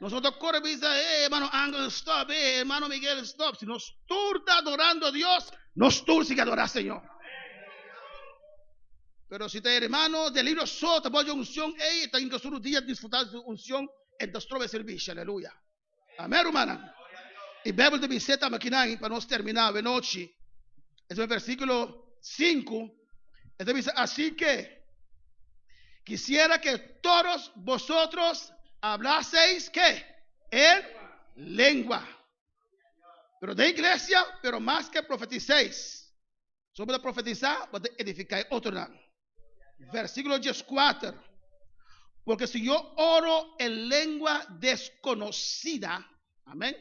Nós não corre e diz, hermano Ángel, stop, hermano Miguel, stop. Se nós tudo está adorando a Deus, nós tudo sigue adorar, Senhor. Pero si te hermano del libro sota, voy a unción, está en que solo día disfrutar de unción, entonces trove servicio, aleluya. Amén, hermana. Y Bíblia de Viceta Maquinay, para nos terminar de noche, es el versículo 5, dice, así que quisiera que todos vosotros hablaseis, ¿qué? En lengua. Pero de iglesia, pero más que profeticéis. Sobre profetizar, para edificar otro lado. Versículo 14. Porque si yo oro en lengua desconocida, amén.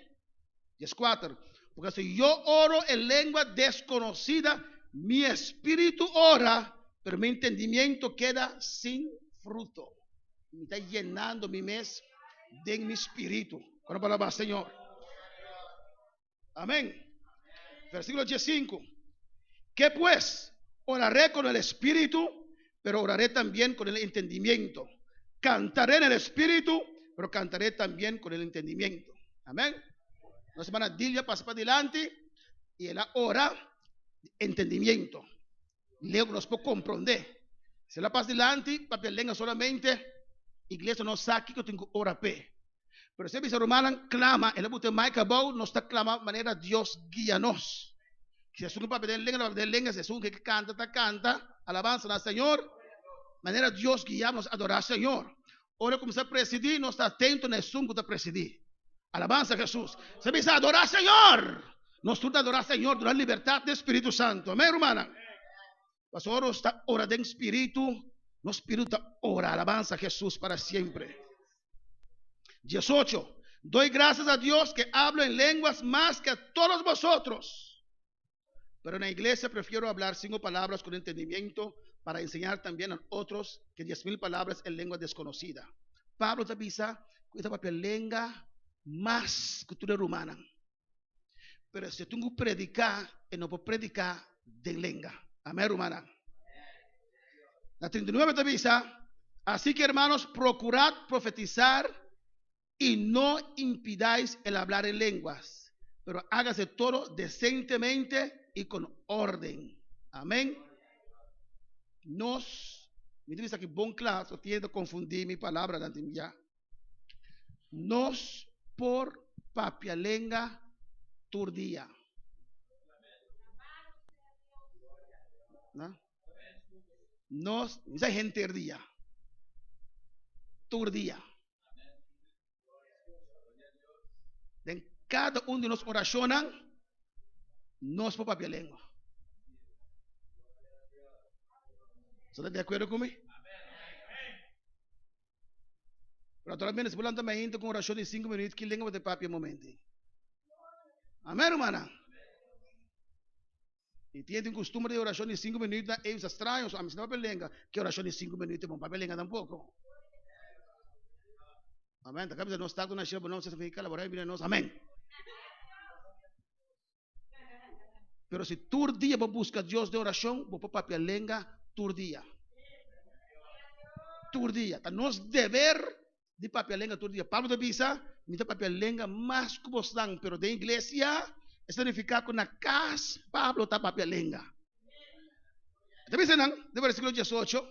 14. Porque si yo oro en lengua desconocida, mi espíritu ora, pero mi entendimiento queda sin fruto. Me está llenando mi mes de mi espíritu. Con la palabra Señor. Amén. Versículo 15. ¿Qué pues? Oraré con el espíritu, pero oraré también con el entendimiento. Cantaré en el espíritu, pero cantaré también con el entendimiento. Amén. La semana Dilia pasa para adelante y ella ora entendimiento. Leo nos puede comprender. Si ella pasa adelante, papel lengua solamente, iglesia no sabe que tengo ora pe. Pero si dice romana clama, ella puede más acabó, nos está clamando manera Dios guíanos. Si es un papel de lengua, si es un que canta, alabanza al Señor. Maneira Deus guiar-nos a adorar o Senhor. Ora como você presidir, nós está atento na sungo de presidir. Alabança a Jesus. Você precisa adorar o Senhor. Nós tudo adorar o Senhor durante a liberdade do Espírito Santo. Amém, irmã? Pastor, está orando em Espírito. No Espírito ora. Alabança a Jesus para sempre. 18. Doy graças a Deus que hablo em línguas mais que a todos vosotros. Pero na igreja prefiro hablar 5 palavras com entendimento para enseñar también a otros que 10,000 palabras en lengua desconocida. Pablo te avisa que esta papel lengua más cultura humana. Pero si tú no predicas, no puedes predicar de lengua. Amén, hermana. La 39 te avisa, así que hermanos, procurad profetizar y no impidáis el hablar en lenguas, pero hágase todo decentemente y con orden. Amén. Me dice que bom claro, eu tinha de confundir minha palavra da já. Nos por papialenga turdia. ¿No? Nos, esa gente turdia. Turdia. En cada uno de nos oracionan, nos por papialenga. ¿Estás de acuerdo conmigo? Naturalmente, se volanta mais com oração de 5 minutos, que língua de papi um momento. Amém, irmã? E tem costume de oração de 5 minutos, eles estranhos, a mim não vai lenga, que oração de 5 minutos é bom, para lenga tampouco. Amém? Tá cabeça não está com na chave, não se fica laborar bem nós. Amém. Pero se todo dia você busca Deus de oração, você papi lenga todo dia. Todo dia. Tá nos dever de papi lenga todo dia. Pablo de Bisa, me papi lenga mais que você dá, pero de igreja significa que na casa Pablo está papi lenga. Também se não, de versículo 18,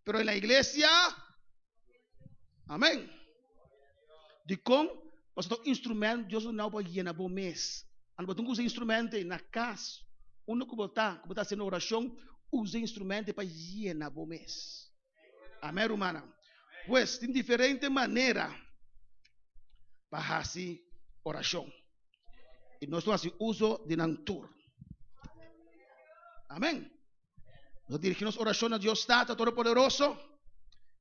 pero en la iglesia, amém. De com, você tem instrumento, Deus não vai llenar bom mês. Ando botar um instrumento na casa, que botar sendo oração, use instrumento para llenar bom mês. Amém, irmã? Pois tem diferente maneira para fazer oração. E nós temos uso de natur. Amém. Nós dirigimos oração a Deus Tata Todo-Poderoso,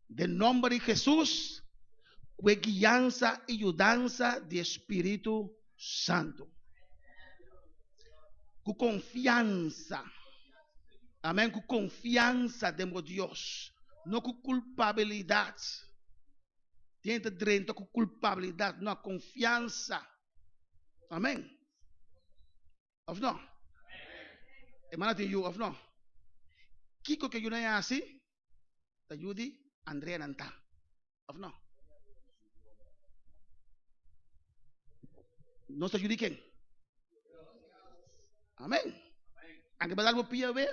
de nome de Jesus, com guiança e ajudança do Espírito Santo. Com confiança. Amém. Com confiança de Deus. Não com culpabilidade. Tenta dentro com culpabilidade, não confiança. Amém. Of não? Emana tem you, of não? Kiko que you não é assim? Tá Yudi, Andrea Nanta. Of não? Nós está Yudi quem? Amém. Ang badal mo piya be,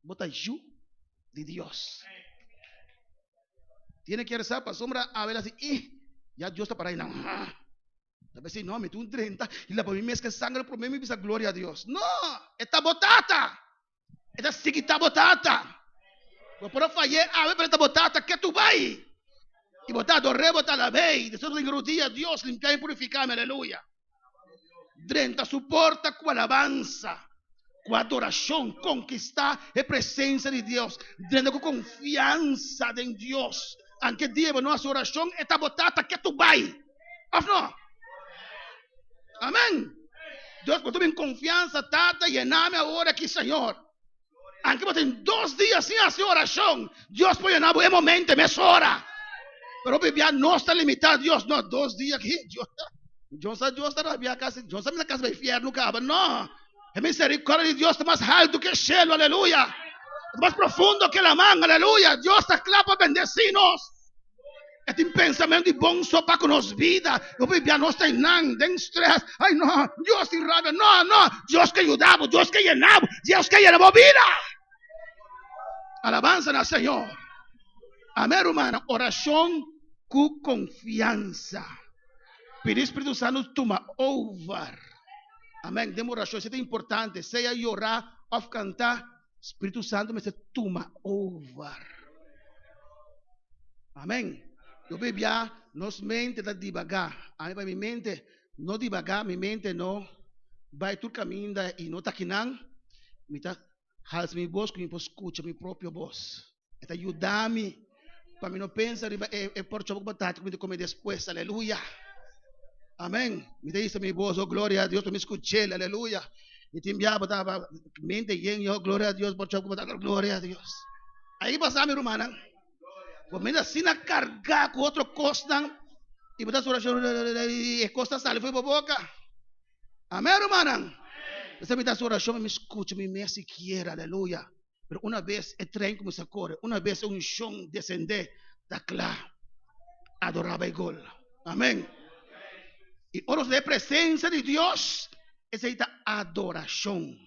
bota you de Dios. Tiene que rezar para sombra a ver así, ya Dios está para ahí, no. A veces no, me tuvo un 30 y la por mí me es que sangre por mí me pisa gloria a Dios. No, está botata. Esta sí que está botata. Pues por fallar, a ver, pero esta botata, ¿qué tú vas? Y botado, rebota la vez, de eso ingrodía a Dios, limpiar y purificarme, aleluya. 30 suporta con alabanza, con adoración, conquistar la presencia de Dios, teniendo confianza en Dios. Aunque Dios no hace oración, esta botata que tú vas. ¿O no? Amén. Dios, cuando tuve confianza, tata, llename ahora aquí, Señor. Aunque vos en 2 días sin hacer oración, Dios puede llenar en momento, me hora. Pero ya no está limitado, Dios, no, 2 días aquí. Dios está na casa, Dios está na casa do inferno, cara. No. A misericórdia de Dios está mais alto que o cielo, aleluia. Mais profundo que a mão, aleluia. Deus está claro para bendecir-nos. Este pensamento de bom só para com nós vida. Eu vivia nós tem não, tem estresse. Ai não, Deus tem raiva. Não, não. Deus que ajudava, Deus que llenava, Deus que llenava vida. Alabança ao Senhor. Amém, irmã. Oração com confiança. Pedir Espírito Santo toma over. Amém. Demos oração. Isso é importante. Seja orar ou cantar, Espírito Santo me toma over. Amém. Eu bebia, nos mente da devagar. Aí vai minha mente, não devagar, minha mente não vai todo caminho e não está aqui não. Me tá halsa minha voz, que me escuta minha própria voz. Está ajudar-me para mim não pensar e por choque batata que me comer depois. Aleluia. Amém. Me diz minha voz, oh glória a Deus, para me escutar. Aleluia. E te enviava para mente e oh glória a Deus, por choque batata, glória a Deus. Aí passar minha irmã. Quando assim a carregar com outro costa e botar sua oração e costa sale foi para boca. Amém, irmã? Você me dá sua oração, me escute, me siquiera, aleluia. Mas uma vez é trem como se corre, uma vez é chão descender, da clara, adorava igual. Amém. E oros de presença de Deus, essa é a adoração.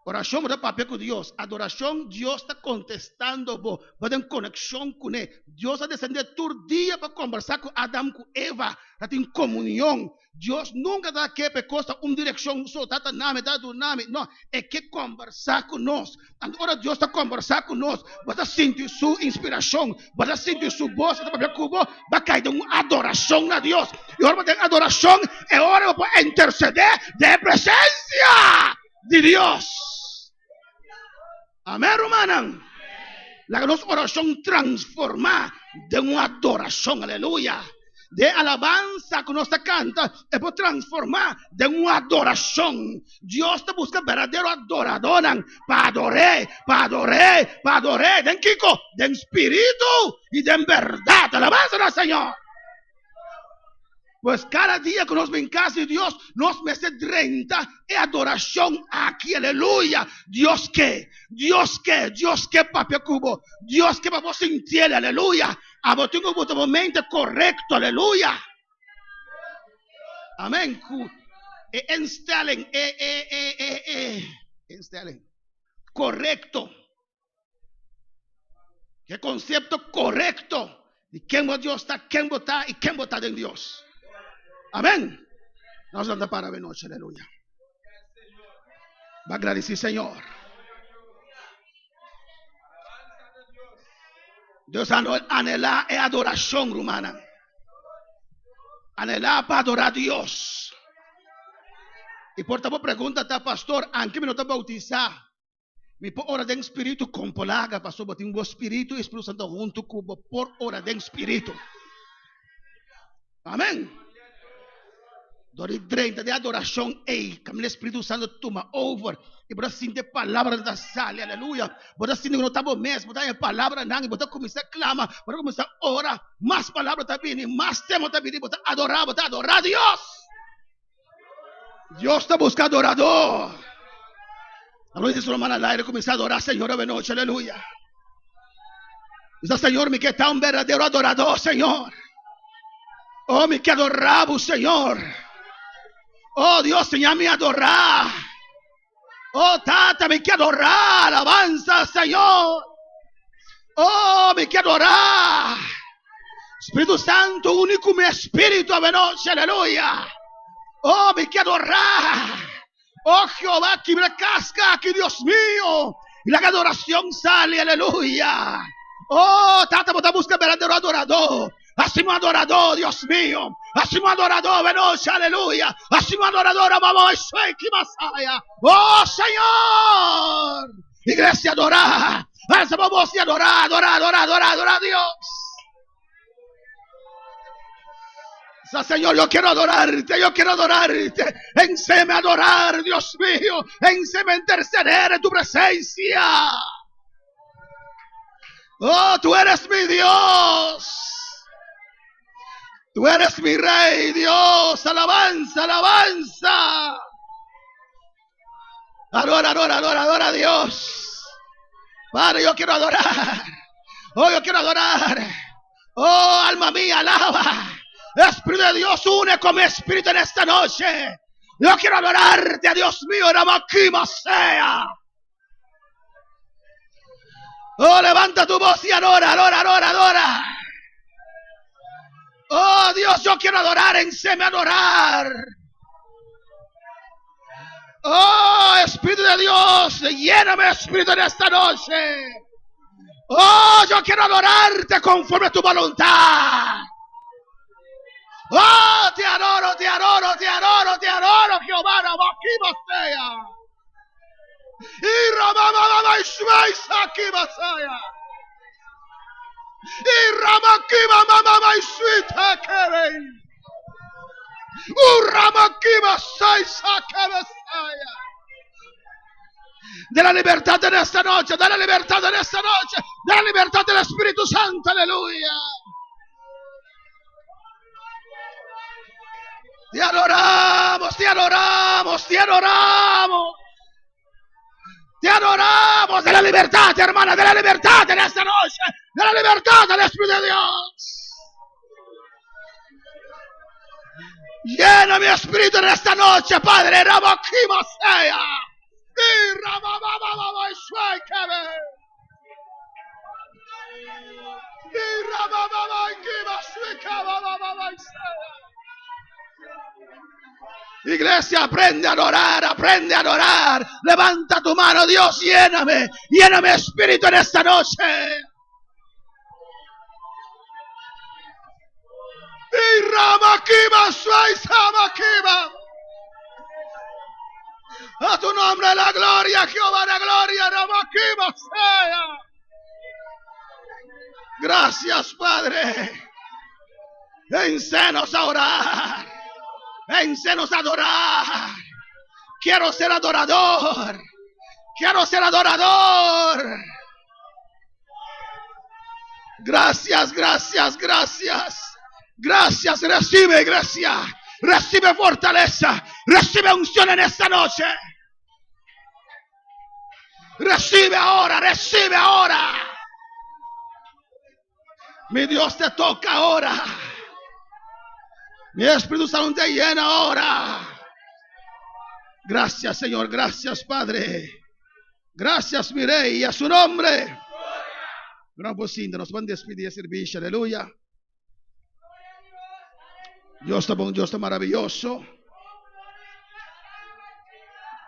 Oração é papel com Deus. Adoração, Deus está contestando vos. Vai ter conexão com Ele. Deus está descendendo todo dia para conversar com Adão, com Eva. Está em comunhão. Deus nunca dá que costa uma direção só. Está nome, está do nome. Não, é que conversar com nós. Agora Deus está conversar com nós. Vai sentir sua inspiração. Vai sentir sua voz. Vai cair uma adoração a Deus. E agora tem adoração. É hora para interceder de presença de Deus. Amém, irmã? La nuestra oración transforma de una adoración, aleluya. De alabanza que nos canta, es por transformar de una adoración. Dios te busca verdadero adorador para adorar, de Kiko, de espíritu y de verdad. Alabanza al Señor. Pues cada día que nos ven en casa y Dios nos mete 30 en adoración aquí, aleluya. Dios que, papi cubo, Dios que vamos a sentir, aleluya. A tengo un mente correcto, aleluya. Amén. Instellen, correcto. ¿Qué concepto correcto? De quién Dios está, quién está y quién está en Dios. Amén. Nos anda para ver noche, aleluya. Va a agradecer, Señor. Dios anhela es adoración, hermana. Anhela para adorar a Dios. Y por favor, pregúntate, pastor, ¿en me no te bautizar? Me por hora de espíritu com polaga, pastor, botem o espírito e o Espírito Santo junto cubo por hora de espíritu. Amém. Dori 30 de adoração, ei, que o Espírito Santo toma over. E bora sentir palavra da sala, aleluia. Bora sentir no tabo mesmo, botar a palavra não, e bora começar a clamar, bora começar a orar, mais palavra tá vindo, mais tempo tá vindo, bora adorar a Deus. Deus está buscando adorador. A luz de su hermana al aire comienza a adorar, Señor, de noche, aleluya. Dice, Señor, me queda un verdadero adorador, Señor. Oh, me queda adorado, Señor. Oh, Dios, enséñame a adorar. Oh, tata, me queda adorar, alabanza, Señor. Oh, me queda adorar. Espíritu Santo, único mi espíritu de noche, aleluya. Oh, me queda adorar. Oh Jehová, que me casca, que Dios mío. Y la adoración sale, aleluya. Oh, tata, bota busca verdadero adorador. Hacemos adorador, Dios mío. Hacemos adorador, venoche, aleluya. Hacemos adorador, vamos, que Masaya. Oh, Señor. Iglesia, adorar. Hacemos voz y adorar a Dios. Señor, yo quiero adorarte. Enséñame a adorar, Dios mío. Enséñame a interceder en tu presencia. Oh, tú eres mi Dios. Tú eres mi Rey, Dios. Alabanza, alabanza. Adora a Dios. Padre, yo quiero adorar. Oh, yo quiero adorar. Oh, alma mía, alaba. Espíritu de Dios, une con mi espíritu en esta noche. Yo quiero adorarte, Dios mío, Ramakima sea. Oh, levanta tu voz y adora. Oh, Dios, yo quiero adorar, enséñame a adorar. Oh, Espíritu de Dios, lléname, Espíritu, en esta noche. Oh, yo quiero adorarte conforme a tu voluntad. Oh, te adoro, Jehová, Ramakima sea. Y Ramamama Ishmaisa Kimasaya. Y Ramakima Mama Ishita Kere. Ramakima Saisa Kimasaya. De la libertad en esta noche, de la libertad en esta noche, de la libertad del Espíritu Santo, aleluya. Te adoramos. Te adoramos de la libertad, hermana, de la libertad en esta noche, de la libertad del Espíritu de Dios. Llena mi espíritu en esta noche, Padre. Ramakima sea. Y Ramamama Ishmaikebe. Y Ramamama Ishmaikebe. Iglesia, aprende a adorar. Levanta tu mano, Dios, lléname espíritu en esta noche. Y Ramakima, Suaisamakiba. A tu nombre la gloria, Jehová, la gloria, Ramakima sea. Gracias, Padre. Enséñanos a orar. Enséñanos a adorar. Quiero ser adorador. Quiero ser adorador. Gracias, gracias, gracias. Gracias, recibe iglesia. Recibe fortaleza. Recibe unción en esta noche. Recibe ahora, recibe ahora. Mi Dios te toca ahora. Mi Espíritu Santo te llena ahora. Gracias, Señor. Gracias, Padre. Gracias, mi Rey. Y a su nombre. Gran bocina, nos van a despedir de servicio. Aleluya. Dios está bom, Dios está maravilloso.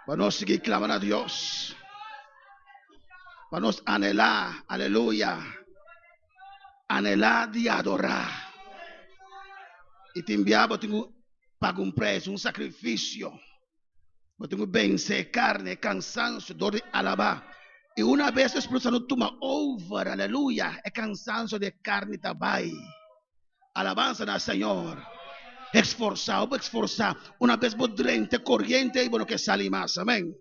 Para nos seguir clamando a Dios. Para nos anhelar. Aleluya. Anhelar de adorar. Y te enviaba, tengo pago un precio, un sacrificio. Eu tenho que vencer carne, cansancio, dor de alabar. E uma vez o Espírito Santo toma over, aleluia, é cansancio de carne também. Alabanza al Señor. Esforzado, esforzar. Una vez bodrente, corriente y bueno que sale más. Amén.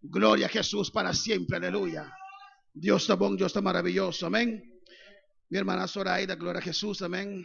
Gloria a Jesús para siempre. Aleluya. Dios está bueno, Dios está maravilloso. Amén. Mi hermana Zoraida, gloria a Jesús. Amén.